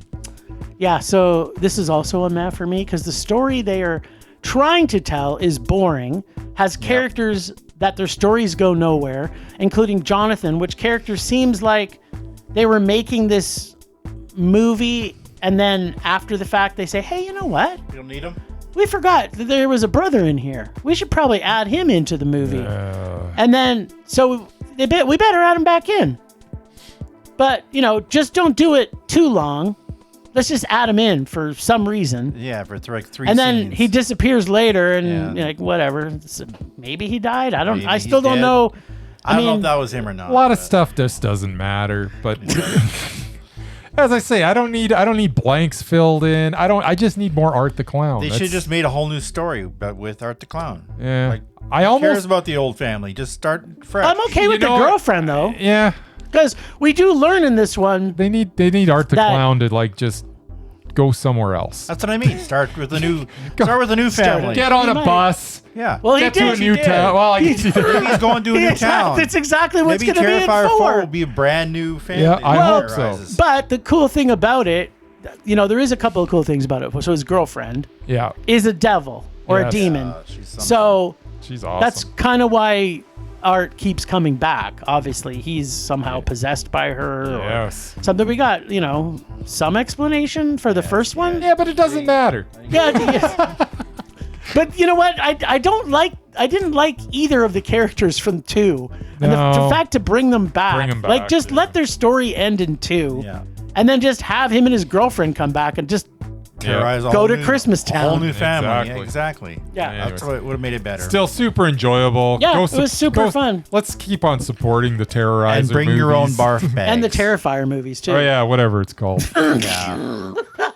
Yeah. So this is also a meh for me because the story they are trying to tell is boring, has characters that their stories go nowhere, including Jonathan, which character seems like they were making this movie and then after the fact they say, hey, you know what? You don't need him? We forgot that there was a brother in here. We should probably add him into the movie. And then, so we better add him back in. But, just don't do it too long. Let's just add him in for some reason. Yeah, for like 3 and scenes. then he disappears later and whatever. So maybe he died. I still don't know. I don't know if that was him or not. A lot of stuff just doesn't matter, but as I say, I don't need blanks filled in. I just need more Art the Clown. They should have just made a whole new story but with Art the Clown. Yeah. Like, I who almost cares about the old family. Just start fresh. I'm okay with the girlfriend though. Yeah. Because we do learn in this one. They need Art the Clown to like just go somewhere else. That's what I mean. Start with a new family. Get on a bus. Yeah. Well, get to a new town. Well, I can see that. Maybe he's going to a new town. That's exactly what's going to be in Terrifier 4 4. will be a brand new family. Yeah, I hope so. But the cool thing about it, there is a couple of cool things about it. So his girlfriend is a devil or a demon. So she's awesome. That's kind of why Art keeps coming back. Obviously, he's somehow possessed by her or something. We got, some explanation for the first one. Yeah, but it doesn't matter. Yeah. But you know what? I didn't like either of the characters from 2. And the fact to bring them back. Like, just let their story end in 2. Yeah. And then just have him and his girlfriend come back and just go to Christmas Town. A whole new family. Exactly. Yeah, exactly. Yeah. That's what would have made it better. Still super enjoyable. Yeah, it was super fun. Let's keep on supporting the Terrorizer and bring movies. your own barf bags. And the Terrifier movies, too. Oh, yeah, whatever it's called. Yeah.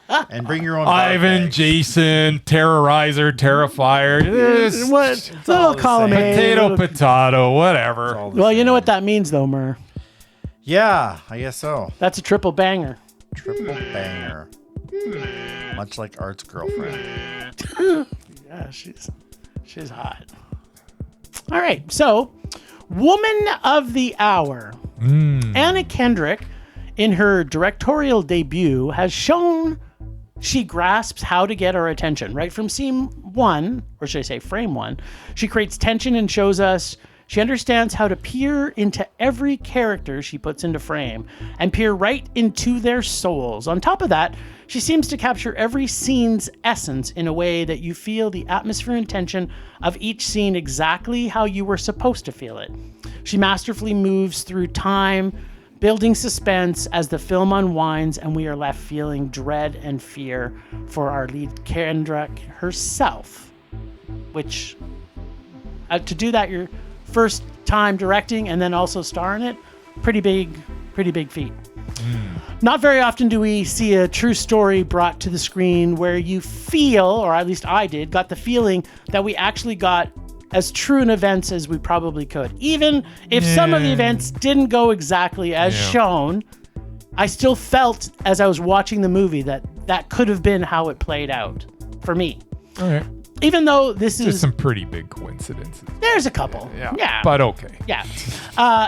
And bring your own Ivan, bags. Jason, Terrorizer, Terrifier. What? Little column A. Potato, whatever. Well, you know what that means, though, Mur. Yeah, I guess so. That's a triple banger. Triple banger. Much like Art's girlfriend. Yeah, she's hot. All right, so Woman of the Hour. Anna Kendrick, in her directorial debut, has shown she grasps how to get our attention. Right from scene 1, or should I say frame 1, she creates tension and shows us she understands how to peer into every character she puts into frame and peer right into their souls. On top of that, she seems to capture every scene's essence in a way that you feel the atmosphere and tension of each scene exactly how you were supposed to feel it. She masterfully moves through time, building suspense as the film unwinds and we are left feeling dread and fear for our lead Kendrick herself. Which, to do that, you're first time directing and then also star in it, pretty big feat. Not very often do we see a true story brought to the screen where you feel, or at least I got the feeling that we actually got as true an events as we probably could. Even if some of the events didn't go exactly as shown, I still felt as I was watching the movie that could have been how it played out for me. All right. Even though this is some pretty big coincidences. There's a couple. Yeah. But okay. Yeah.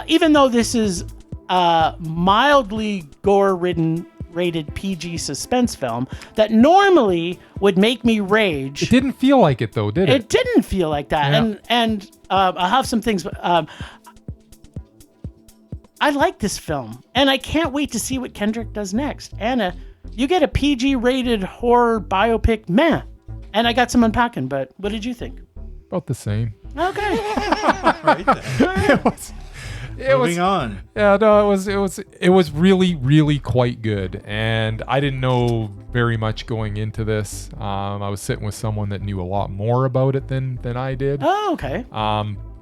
Even though this is a mildly gore-ridden rated PG suspense film that normally would make me rage. It didn't feel like it though, did it? It didn't feel like that. Yeah. And I'll have some things. I like this film and I can't wait to see what Kendrick does next. Anna, you get a PG rated horror biopic, man. And I got some unpacking, but what did you think? About the same. Okay. Right there. Moving on. Yeah, no, it was really, really quite good, and I didn't know very much going into this. I was sitting with someone that knew a lot more about it than I did. Oh, okay.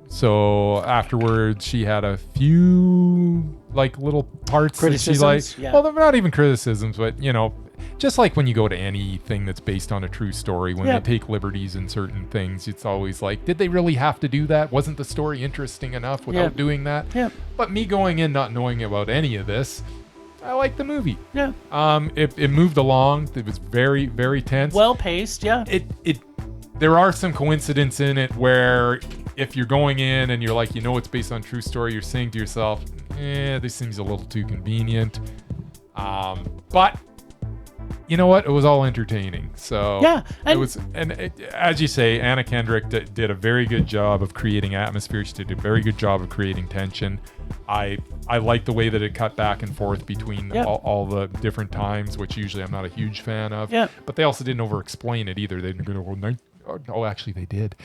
So afterwards, she had a few like little parts that she liked. Yeah. Well, they're not even criticisms, but just like when you go to anything that's based on a true story, when they take liberties in certain things, it's always like, did they really have to do that? Wasn't the story interesting enough without doing that? Yeah. But me going in not knowing about any of this, I liked the movie. Yeah. It moved along. It was very, very tense. Well paced. Yeah. There are some coincidences in it where if you're going in and you're like, it's based on true story, you're saying to yourself, this seems a little too convenient. But you know what? It was all entertaining. So yeah, as you say, Anna Kendrick did a very good job of creating atmosphere. She did a very good job of creating tension. I like the way that it cut back and forth between all the different times, which usually I'm not a huge fan of. Yeah. But they also didn't over-explain it either. They didn't go, oh, actually, they did.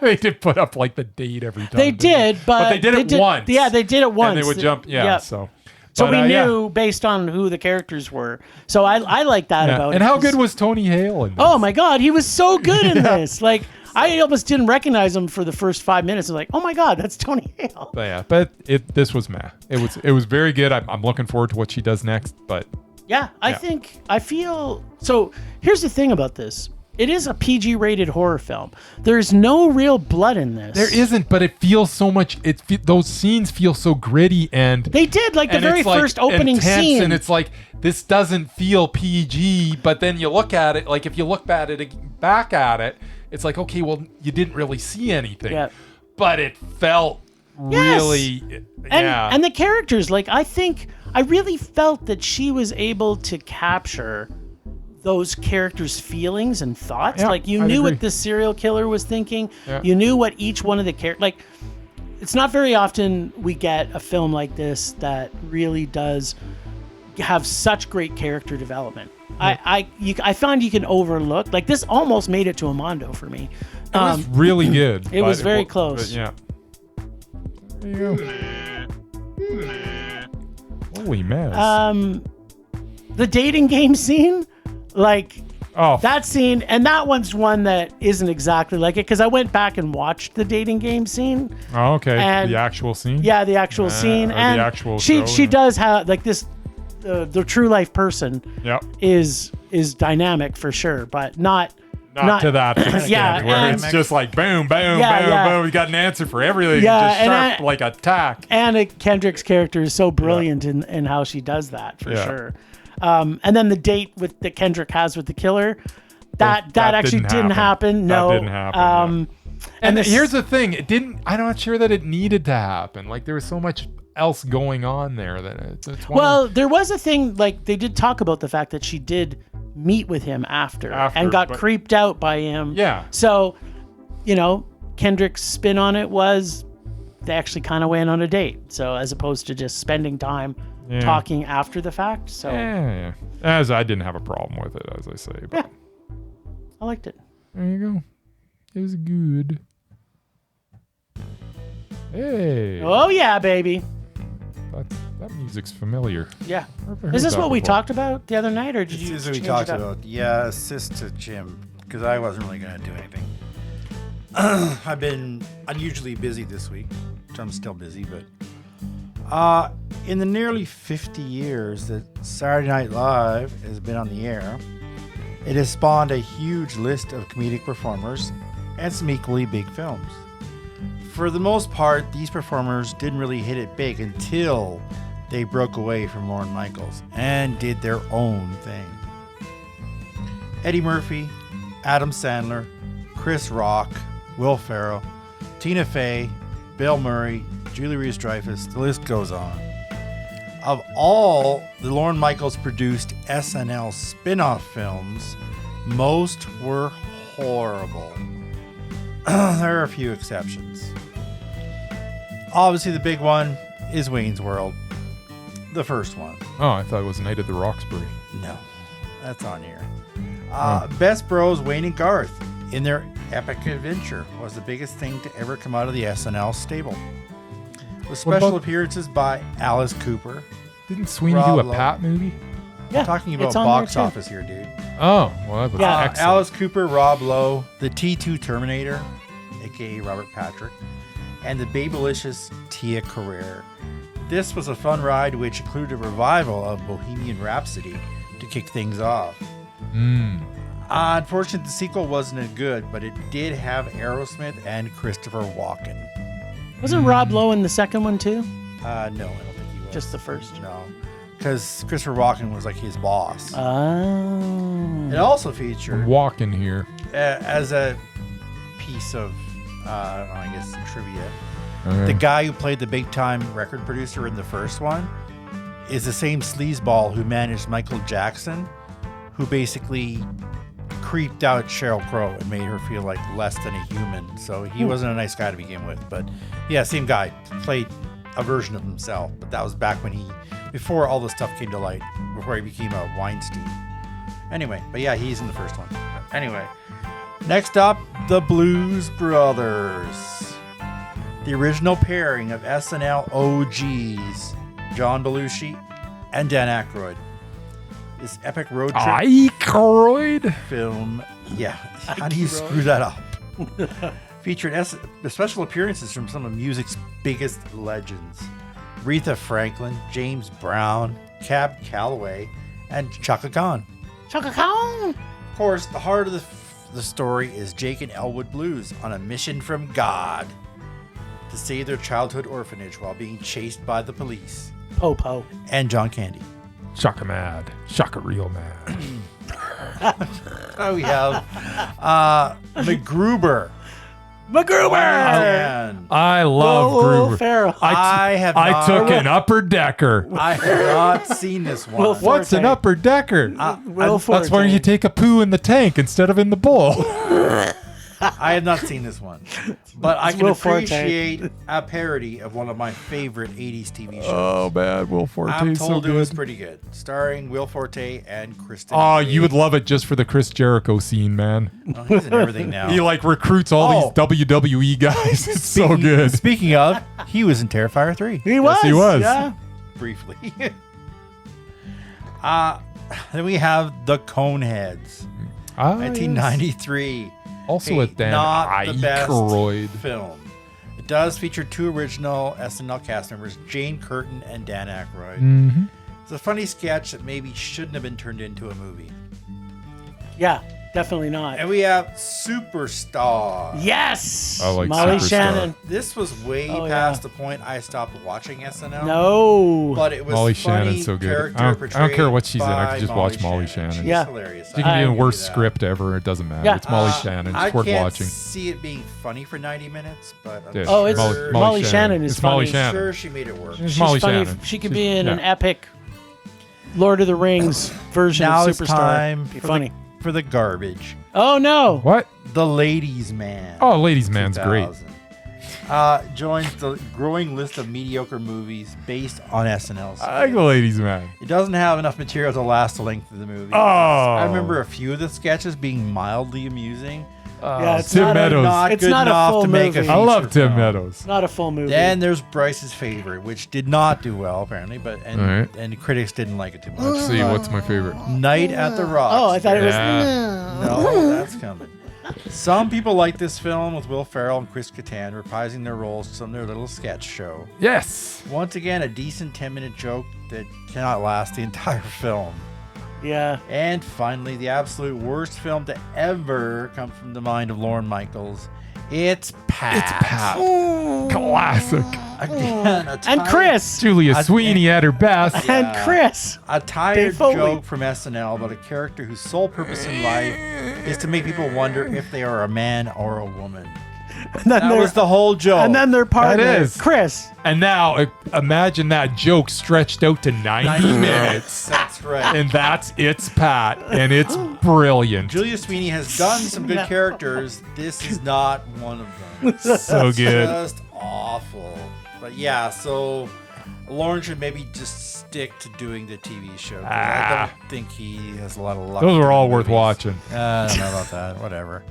They did put up like the date every time. They did, but they did it once. Yeah, they did it once. And they would jump. Yeah. So. So we knew based on who the characters were. So I like that about it. And how good was Tony Hale in this? Oh my God, he was so good in this. Like I almost didn't recognize him for the first 5 minutes. I was like, oh my God, that's Tony Hale. But this was meh. It was very good. I'm looking forward to what she does next. But I feel so. Here's the thing about this. It is a PG-rated horror film. There's no real blood in this. There isn't, but it feels so much. Those scenes feel so gritty, and they did like the very first opening intense, scene. And it's like this doesn't feel PG, but then you look at it, like if you look back at it, it's like, okay, well, you didn't really see anything, but it felt really, And the characters, like I really felt that she was able to capture those characters' feelings and thoughts. Like you knew what the serial killer was thinking. You knew what each one of the characters, like it's not very often we get a film like this that really does have such great character development. I find you can overlook, like this almost made it to a Mondo for me. It was really good. It was very close. Yeah. There you go. Holy mess. The dating game scene, like that scene, and that one's one that isn't exactly like it because I went back and watched the dating game scene. Oh, okay. And the actual scene? Yeah, the actual scene. And the actual she does have like this the true life person is dynamic for sure, but not to that extent where it's just like boom, boom, boom. You got an answer for everything. Just sharp like attack. Anna Kendrick's character is so brilliant in how she does that for sure. And then the date that Kendrick has with the killer, that actually didn't happen. No, that didn't happen. And here's the thing: I'm not sure that it needed to happen. Like there was so much else going on there that there was a thing. Like they did talk about the fact that she did meet with him after and got creeped out by him. Yeah. So, Kendrick's spin on it was they actually kind of went on a date. So as opposed to just spending time talking after the fact. So as I didn't have a problem with it, as I say. But I liked it. There you go. It was good. Hey. Oh yeah, baby. That music's familiar. Yeah. Is this what we talked about the other night, or did you? This is what we talked about. Yeah, assist to Jim because I wasn't really going to do anything. I've been unusually busy this week, which I'm still busy, but in the nearly 50 years that Saturday Night Live has been on the air, it has spawned a huge list of comedic performers and some equally big films. For the most part, these performers didn't really hit it big until they broke away from Lorne Michaels and did their own thing. Eddie Murphy, Adam Sandler, Chris Rock, Will Ferrell, Tina Fey, Bill Murray, Julie Louis-Dreyfus, the list goes on. Of all the Lorne Michaels produced SNL spin-off films, most were horrible. There are a few exceptions. Obviously, the big one is Wayne's World. The first one. Oh, I thought it was Night at the Roxbury. No, that's on here. Best Bros, Wayne and Garth, in their epic adventure, was the biggest thing to ever come out of the SNL stable. With special appearances by Alice Cooper. Didn't Sweeney Rob do a Lowe. Pat movie? Yeah, I'm talking about it's on box there, too. office here, dude. Oh, well, that was excellent. Alice Cooper, Rob Lowe, the T2 Terminator, a.k.a. Robert Patrick, and the Babylicious Tia Carrere. This was a fun ride which included a revival of Bohemian Rhapsody to kick things off. Unfortunately, the sequel wasn't as good, but it did have Aerosmith and Christopher Walken. Wasn't Rob Lowe in the second one too? No, I don't think he was. Just the first? No, because Christopher Walken was like his boss. Oh. It also featured, Walking here. as a piece of, I guess, trivia, Okay. the guy who played the big-time record producer in the first one is the same sleazeball who managed Michael Jackson, who basically creeped out Sheryl Crow and made her feel like less than a human. So he wasn't a nice guy to begin with. But yeah, same guy played a version of himself. But that was back when before all this stuff came to light, before he became a Weinstein. Anyway, but yeah, he's in the first one. Anyway, next up, the Blues Brothers. The original pairing of SNL OGs, John Belushi and Dan Aykroyd. This epic road trip Aykroyd? film. Yeah, how do you screw that up? Featured special appearances from some of music's biggest legends. Aretha Franklin, James Brown, Cab Calloway, and Chaka Khan. Chaka Khan. Of course, the heart of the story is Jake and Elwood Blues on a mission from God to save their childhood orphanage while being chased by the police. Po-po. And John Candy. Shaka mad. Shaka real mad. We have MacGruber. MacGruber. Man. I love Will Gruber. Ferrell. I took an upper decker. I have not seen this one. Will What's an Forte. upper decker? Will That's where Forte. you take a poo in the tank instead of in the bowl. I have not seen this one, but I can Will Forte. appreciate a parody of one of my favorite 80s TV shows. Oh, man. Will Forte I'm is so told it was good. pretty good. Starring Will Forte and Kristen. Oh, you would love it just for the Chris Jericho scene, man. Oh, he's in everything now. He like recruits all these WWE guys. It's so good. Speaking of, he was in Terrifier 3. He was. he was. Yeah. Briefly. Then we have The Coneheads. Ah, 1993. Also Hey, with Dan not the best Aykroyd. film. It does feature two original SNL cast members, Jane Curtin and Dan Aykroyd. Mm-hmm. It's a funny sketch that maybe shouldn't have been turned into a movie. Yeah. Definitely not. And we have Superstar. Yes. I like Molly Superstar. Shannon. This was way Oh, past yeah. the point I stopped watching SNL. No. But it was Molly funny Shannon's so good. character I don't care portrayed what she's in. I by could just watch Molly Shannon. She's Yeah. hilarious. She can be I in the give worst you that. script ever. It doesn't matter. Yeah. It's Molly Shannon. I It's worth can't watching. see it being funny for 90 minutes, but I'm Yeah. Oh, it's sure, Molly Shannon is It's Molly funny. Shannon. sure she made it work. It's She's Molly funny. Shannon. She could She's- be in yeah. an epic Lord of the Rings version Now of it's Superstar. time Be for funny. for the garbage. Oh no. What? The Ladies' Man. Oh, Ladies Man's great. 2000. Joins the growing list of mediocre movies based on SNL. I like the Ladies Man. It doesn't have enough material to last the length of the movie. Oh. I remember a few of the sketches being mildly amusing. Yeah, it's Tim not a- Meadows. Not It's good not a enough full to make a movie. I love feature Tim film. Meadows. Not a full movie. Then there's Bryce's favorite, which did not do well apparently, but All right. and critics didn't like it too much. Let's see. What's my favorite? Night at the Roxbury. Oh, I thought it was. Yeah. No, that's coming. Some people like this film with Will Ferrell and Chris Kattan reprising their roles from their little sketch show. Yes. Once again, a decent 10-minute joke that cannot last the entire film. Yeah. And finally, the absolute worst film to ever come from the mind of Lorne Michaels. It's Pat. It's Pat. Classic. Again, And Chris. Julia Sweeney at her best. Yeah. And Chris. A tired Dave Foley. joke from SNL about a character whose sole purpose in life is to make people wonder if they are a man or a woman. And then That their- was the whole joke. And then their partner, That is. Chris. And now imagine that joke stretched out to 90 minutes. That's right. And that's It's Pat. And it's brilliant. Julia Sweeney has done some good characters. This is not one of them. So good. Just awful. But yeah, so Lauren should maybe just stick to doing the TV show. 'Cause I don't think he has a lot of luck. Those are all doing worth movies. watching. I don't know about that. Whatever.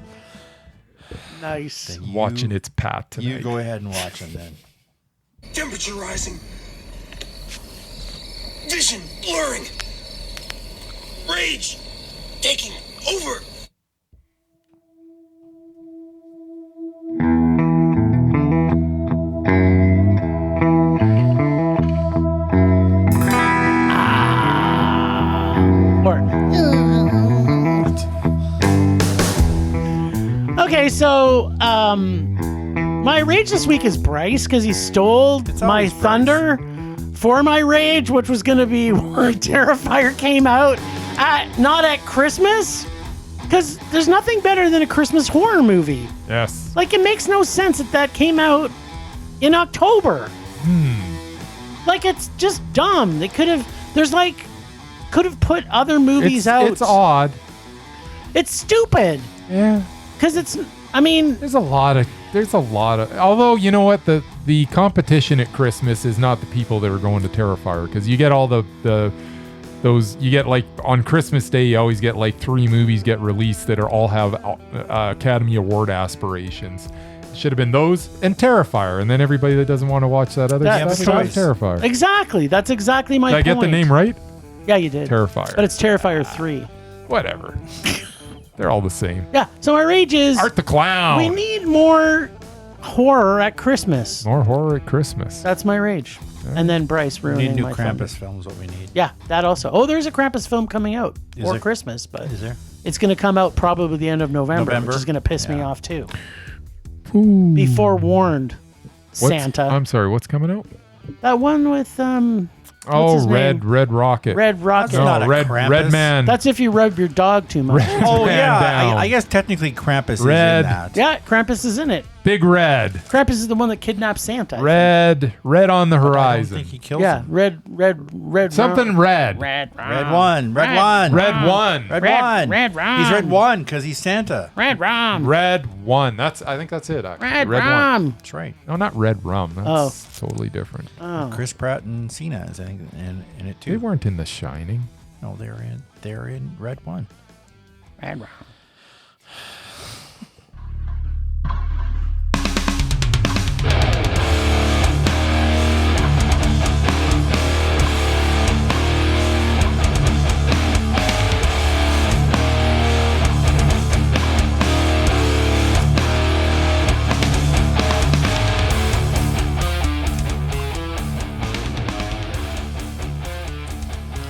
Nice. You- Watching It's Pat tonight. You go ahead and watch them then. Temperature rising. Vision blurring. Rage taking over. Okay, so my rage this week is Bryce because he stole my always thunder for my rage, which was going to be where Terrifier came out not at Christmas, because there's nothing better than a Christmas horror movie. Yes. Like, it makes no sense that came out in October. Like, it's just dumb. They could have put other movies out. It's odd. It's stupid. Yeah. Because there's a lot of although you know what, the competition at Christmas is not the people that are going to Terrifier, because you get all those you get, like, on Christmas Day you always get like 3 movies get released that all have Academy Award aspirations. It should have been those and Terrifier, and then everybody that doesn't want to watch that other That's stuff choice. Terrifier. Exactly. That's exactly my Did I point. get the name right? Yeah, you did. Terrifier. But it's Terrifier 3. Whatever. They're all the same. Yeah. So my rage is Art the Clown. we need more horror at Christmas. More horror at Christmas. That's my rage. And then Bryce We ruining need new my Krampus thunder. films. What we need. Yeah, that also. Oh, there's a Krampus film coming out for there? Christmas, but Is there? it's going to come out probably the end of November, November? which is going to piss me Yeah. off too. Ooh. Be forewarned, Santa. I'm sorry, what's coming out? That one with Oh, his Red name? Red Rocket. Red Rocket. That's not a Red Krampus. Man. That's if you rub your dog too much. Oh Man yeah, down. I guess technically Krampus Red. is in that. Yeah, Krampus is in it. Big Red. Krampus is the one that kidnaps Santa. Red on the I don't horizon. think he kills Yeah, him. red. Something red. Red. Red one. Red one. Red one. Red Red- one. Red rum. He's red one because he's Santa. Red rum. Red one. I think that's it, actually. Red one. rum. That's right. No, not red rum. That's totally different. Oh. Chris Pratt and Cena is in it They too. weren't in The Shining. No, they're in red one. Red rum.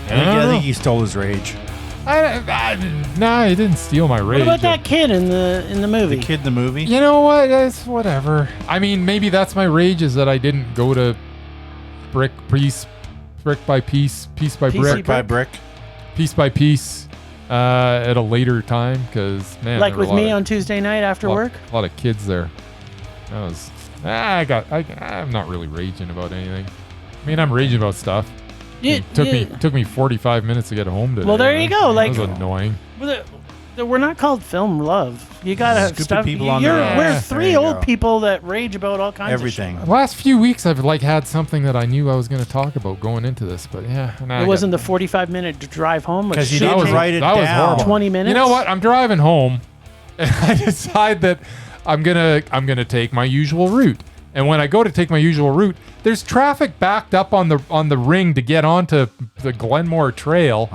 I think he stole his rage. Nah, he didn't steal my rage. What about that kid in the movie? The kid in the movie. You know what? It's whatever. I mean, maybe that's my rage, is that I didn't go to brick by piece by Piecey brick, By brick. piece by piece, at a later time, because man, Like there were with a lot me of- on Tuesday night after work? A lot of kids there. That was. I'm not really raging about anything. I mean, I'm raging about stuff. It took me 45 minutes to get home today. Well, there you go, like- that was annoying. We're not called film love. You gotta have Stupid stuff. people on their own. We're There three you old go. people that rage about all kinds Everything. The last few weeks, I've had something that I knew I was going to talk about going into this, but yeah. of shit. It wasn't the 45-minute drive home. Because you should didn't take write it that was down. horrible. 20 minutes. You know what? I'm driving home, and I decide that I'm gonna take my usual route. And when I go to take my usual route, there's traffic backed up on the ring to get onto the Glenmore Trail.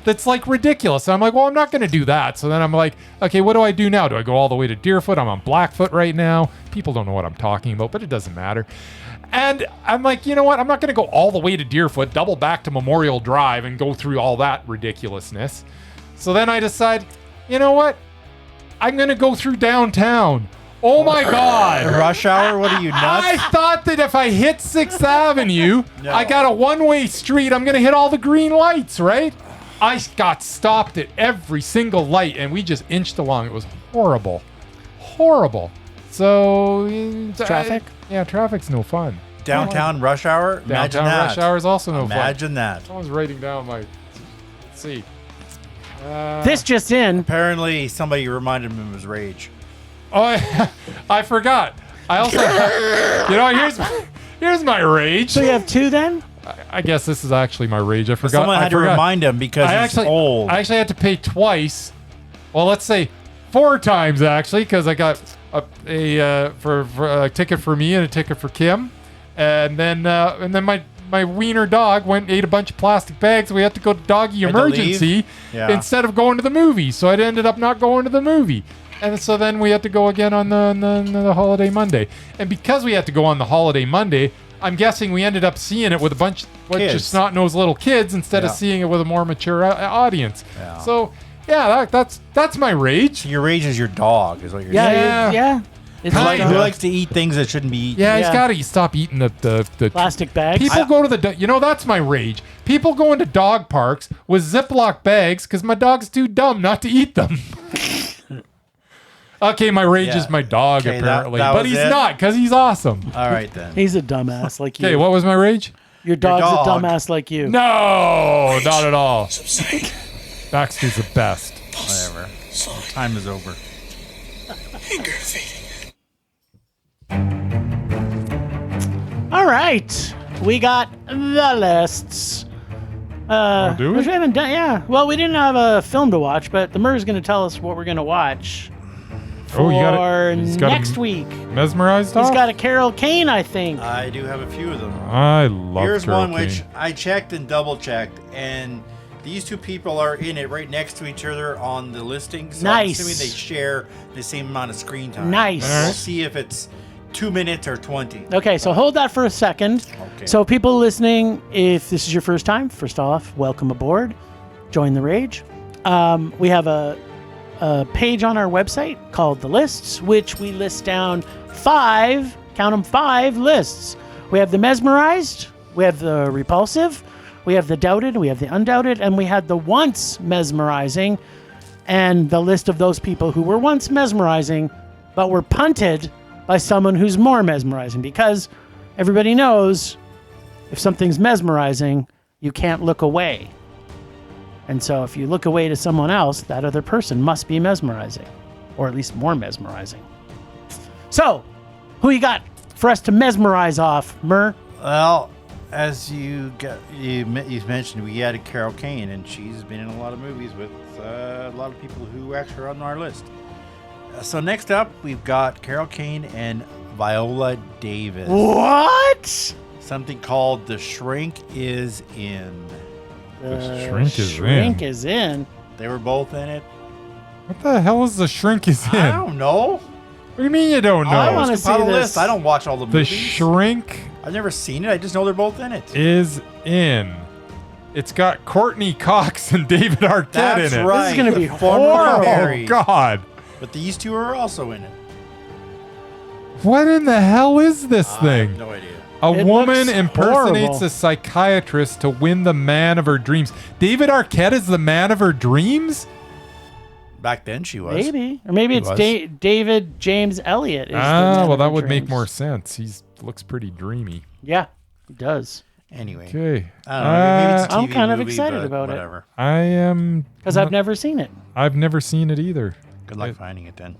That's like ridiculous. And I'm like, well, I'm not going to do that. So then I'm like, okay, what do I do now? Do I go all the way to Deerfoot? I'm on Blackfoot right now. People don't know what I'm talking about, but it doesn't matter. And I'm like, you know what? I'm not going to go all the way to Deerfoot, double back to Memorial Drive, and go through all that ridiculousness. So then I decide, you know what? I'm going to go through downtown. Oh my God. Rush hour? What are you, nuts? I thought that if I hit 6th Avenue, No. I got a one-way street, I'm going to hit all the green lights, right? I got stopped at every single light, and we just inched along. It was horrible. Horrible. So... Traffic? Yeah, traffic's no fun. Downtown rush hour? Imagine Downtown that. rush hour is also no fun. Imagine that. Someone's writing down my... Let's see. This just in. Apparently, somebody reminded him of his rage. Oh, I forgot. I also... here's my rage. So you have two then? I guess this is actually my rage. I forgot. Someone had to remind him because he's old. I actually had to pay twice. Well, let's say 4 times actually, because I got a ticket for me and a ticket for Kim. And then my wiener dog went and ate a bunch of plastic bags. We had to go to doggy Had to emergency instead of going to the movie. So I ended up not going to the movie. And so then we had to go again on the holiday Monday. And because we had to go on the holiday Monday, I'm guessing we ended up seeing it with a bunch of just snot-nosed little kids instead of seeing it with a more mature audience. Yeah. So, that's my rage. Your rage is your dog, is what you're saying. Yeah. It's Who likes to eat things that shouldn't be eaten? Yeah, he's got to stop eating the plastic bags. People go to that's my rage. People go into dog parks with Ziploc bags because my dog's too dumb not to eat them. Okay, my rage is my dog, apparently. But he's not, because he's awesome. All right, then. He's a dumbass like you. Okay, what was my rage? Your dog's a dumbass like you. No, not at all. Baxter's the best. Whatever. Time is over. Anger fading. All right. We got the lists. Do we? Which we haven't done. Yeah. Well, we didn't have a film to watch, but the Murr's going to tell us what we're going to watch for next week. Mesmerized Off? He's got a Carol Kane, I think. I do have a few of them. I love Here's Carol one Kane. which I checked and double-checked, and these two people are in it right next to each other on the listing. So Nice. I'm assuming they share the same amount of screen time. Nice. We'll see if it's 2 minutes or 20. Okay, so hold that for a second. Okay. So people listening, if this is your first time, first off, welcome aboard. Join the rage. We have a page on our website called The Lists, which we list down 5 lists. We have the mesmerized, we have the repulsive, we have the doubted, we have the undoubted, and we had the once mesmerizing, and the list of those people who were once mesmerizing but were punted by someone who's more mesmerizing, because everybody knows if something's mesmerizing, you can't look away. And so if you look away to someone else, that other person must be mesmerizing, or at least more mesmerizing. So, who you got for us to mesmerize off, Mur? Well, as you mentioned, we had Carol Kane, and she's been in a lot of movies with a lot of people who actually are on our list. So next up, we've got Carol Kane and Viola Davis. What? Something called The Shrink is In. The Shrink is Shrink in. is in. They were both in it. What the hell is The Shrink is in? I don't know. What do you mean you don't know? I wanna It's compiled see this. list. I don't watch all the The movies. Shrink I've never seen it. I just know they're both in it. is in. It's got Courtney Cox and David Arquette That's in it. right. This is gonna be the former horrible. Mary. Oh, God. But these two are also in it. What in the hell is this I thing? have no idea. A It woman looks impersonates horrible. a psychiatrist to win the man of her dreams. David Arquette is the man of her dreams? Back then she was. Maybe. Or maybe He it's was. David James Elliott. Is the man Well, of that her would make dreams. more sense. He looks pretty dreamy. Yeah, he does. Anyway. Okay. I don't know. Maybe it's a I'm TV kind of movie, excited but about it. whatever. I am... Because I've never seen it. I've never seen it either. Good luck finding it then.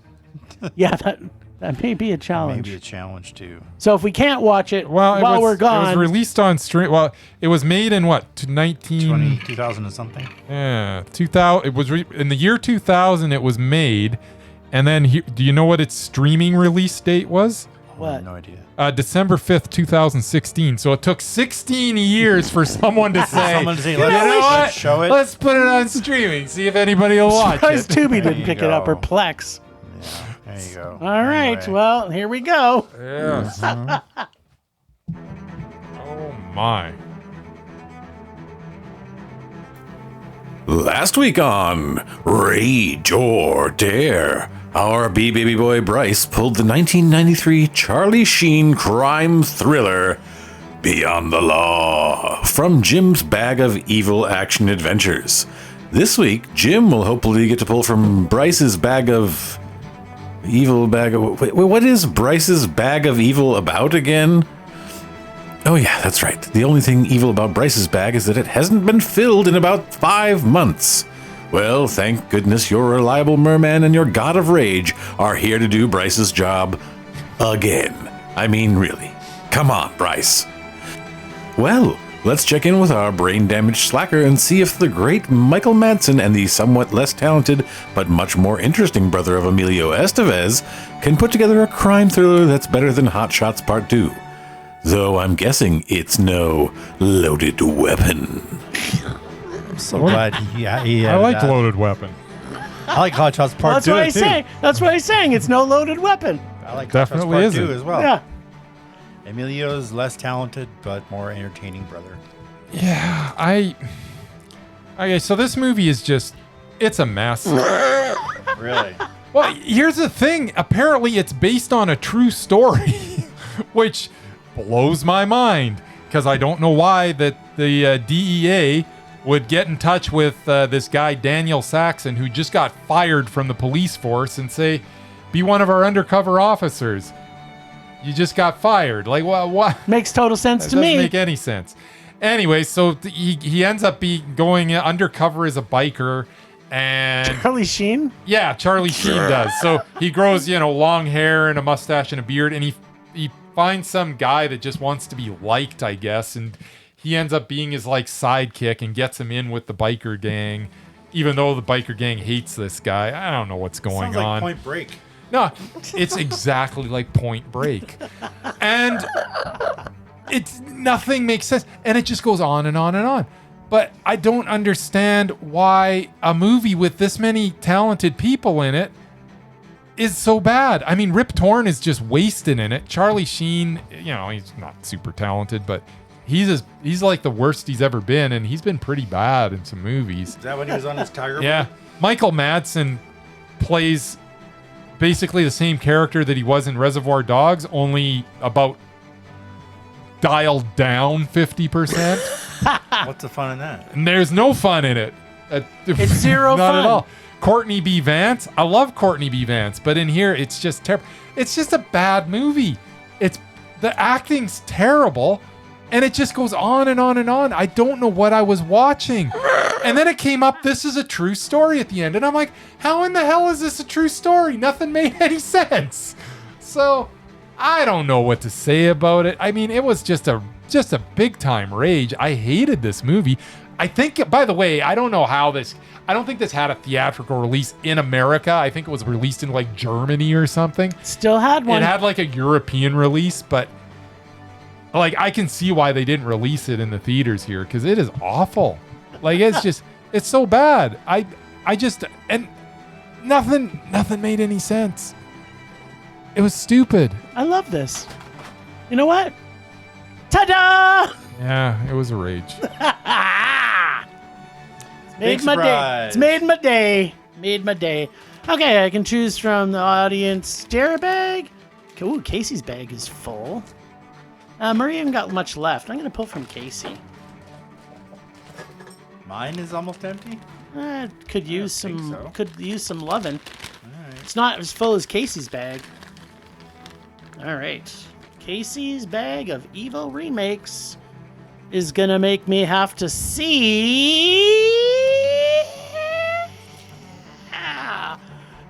Yeah, that may be a challenge. Maybe a challenge too. So if we can't watch it Well, while we're It gone, was released on stream. Well, it was made in what? 2000 and something. Yeah, 2000. It was in the year 2000. It was made, and then do you know what its streaming release date was? I what? have no idea. December 5th, 2016. So it took 16 years for someone to say, Someone to say, you let's- know let's what? show it." Let's put it on streaming. See if anybody will watch Surprised it. Tubi There didn't you pick it up, or go. Plex. There you go. All right, Anyway. well, here we go. Yes. Oh my. Last week on Rage or Dare, our baby boy Bryce pulled the 1993 Charlie Sheen crime thriller Beyond the Law from Jim's bag of evil action adventures. This week, Jim will hopefully get to pull from Bryce's bag of evil wait, what is Bryce's bag of evil about again? Oh yeah, that's right. The only thing evil about Bryce's bag is that it hasn't been filled in about 5 months. Well, thank goodness your reliable merman and your god of rage are here to do Bryce's job again. I mean, really. Come on, Bryce. Well, let's check in with our brain-damaged slacker and see if the great Michael Madsen and the somewhat less talented but much more interesting brother of Emilio Estevez can put together a crime thriller that's better than Hot Shots Part 2. Though I'm guessing it's no loaded weapon. I'm so glad he I like that. Loaded Weapon. I like Hot Shots Part That's 2 what he's too. saying. That's what he's saying. It's no loaded weapon. I like Definitely Hot Shots Part isn't. 2 as well. Yeah. Emilio's less talented but more entertaining brother. Yeah, Okay, so this movie is just, it's a mess. Really? Well, here's the thing. Apparently, it's based on a true story, which blows my mind because I don't know why that the DEA would get in touch with this guy, Daniel Saxon, who just got fired from the police force and say, be one of our undercover officers. You just got fired. Like, what? Makes total sense That to doesn't me. make any sense. Anyway, so he ends up going undercover as a biker. And Charlie Sheen? yeah, Charlie Sheen does. So he grows, long hair and a mustache and a beard, and he finds some guy that just wants to be liked, I guess, and he ends up being his sidekick and gets him in with the biker gang, even though the biker gang hates this guy. I don't know what's going Sounds like on. Point Break. No, it's exactly like Point Break. And nothing makes sense. And it just goes on and on and on. But I don't understand why a movie with this many talented people in it is so bad. I mean, Rip Torn is just wasted in it. Charlie Sheen, he's not super talented, but he's like the worst he's ever been, and he's been pretty bad in some movies. Is that when he was on his Tiger? Yeah. Michael Madsen plays basically the same character that he was in Reservoir Dogs, only about dialed down 50%. What's the fun in that? And there's no fun in it. It's zero Not fun. at all. Courtney B. Vance. I love Courtney B. Vance, but in here it's just terrible. It's just a bad movie. The acting's terrible, and it just goes on and on and on. I don't know what I was watching. And then it came up, this is a true story at the end. And I'm like, how in the hell is this a true story? Nothing made any sense. So I don't know what to say about it. I mean, it was just a big time rage. I hated this movie. I think, by the way, I don't think this had a theatrical release in America. I think it was released in Germany or something. Still had one. It had a European release, but I can see why they didn't release it in the theaters here because it is awful. It's so bad. And nothing made any sense. It was stupid. I love this. You know what? Ta-da! Yeah, it was a rage. It's made my day. It's made my day. Made my day. Okay, I can choose from the audience stare bag. Ooh, Casey's bag is full. Maria hasn't got much left. I'm going to pull from Casey. Mine is almost empty. Could use some. so. Could use some loving. All right. It's not as full as Casey's bag. All right, Casey's bag of evil remakes is gonna make me have to see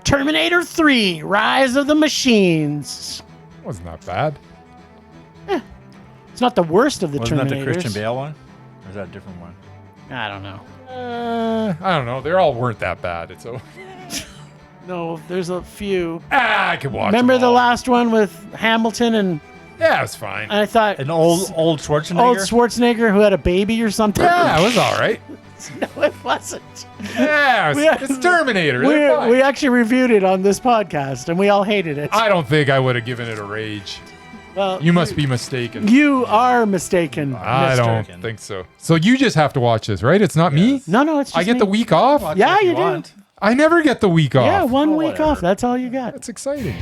Terminator 3: Rise of the Machines. Wasn't that bad. It's not the worst of the Wasn't Terminators. that the Christian Bale one? Or is that a different one? I don't know. I don't know. They all weren't that bad. No, there's a few. I could watch. Remember them the all. last one with Hamilton and Yeah, it's fine. I thought An old Schwarzenegger? old Schwarzenegger who had a baby or something. Yeah, it was all right. No, it wasn't. Yeah, it's Terminator. They're fine. We actually reviewed it on this podcast, and we all hated it. I don't think I would have given it a rage. Well, You must be mistaken. You are mistaken. I mister. don't think so. So you just have to watch this, right? It's not me? No, it's just I get me. the week off? Watch Yeah, it if you do. want. I never get the week off. Yeah, one Oh, week whatever. off. That's all you got. That's exciting.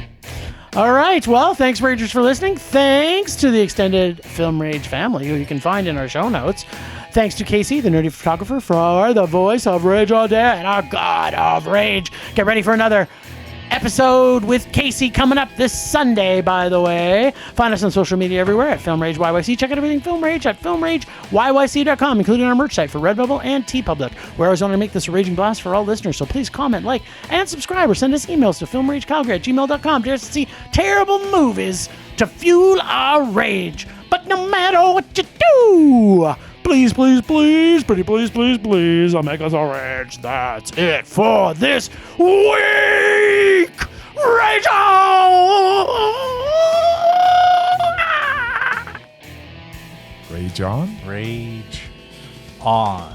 All right. Well, thanks, Ragers, for listening. Thanks to the extended Film Rage family, who you can find in our show notes. Thanks to Casey, the nerdy photographer, for the voice of Rage all day and our god of rage. Get ready for another episode with Casey coming up this Sunday, by the way. Find us on social media everywhere at Film Rage YYC. Check out everything Film Rage at filmrageyyc.com, including our merch site for Redbubble and TeePublic. We're always going to make this a raging blast for all listeners, so please comment, like, and subscribe, or send us emails to filmragecalgary@gmail.com to see terrible movies to fuel our rage. But no matter what you do, please, please, please, pretty please, please, please, I'll make us a rage. That's it for this week. Rage on! Rage on. Rage on.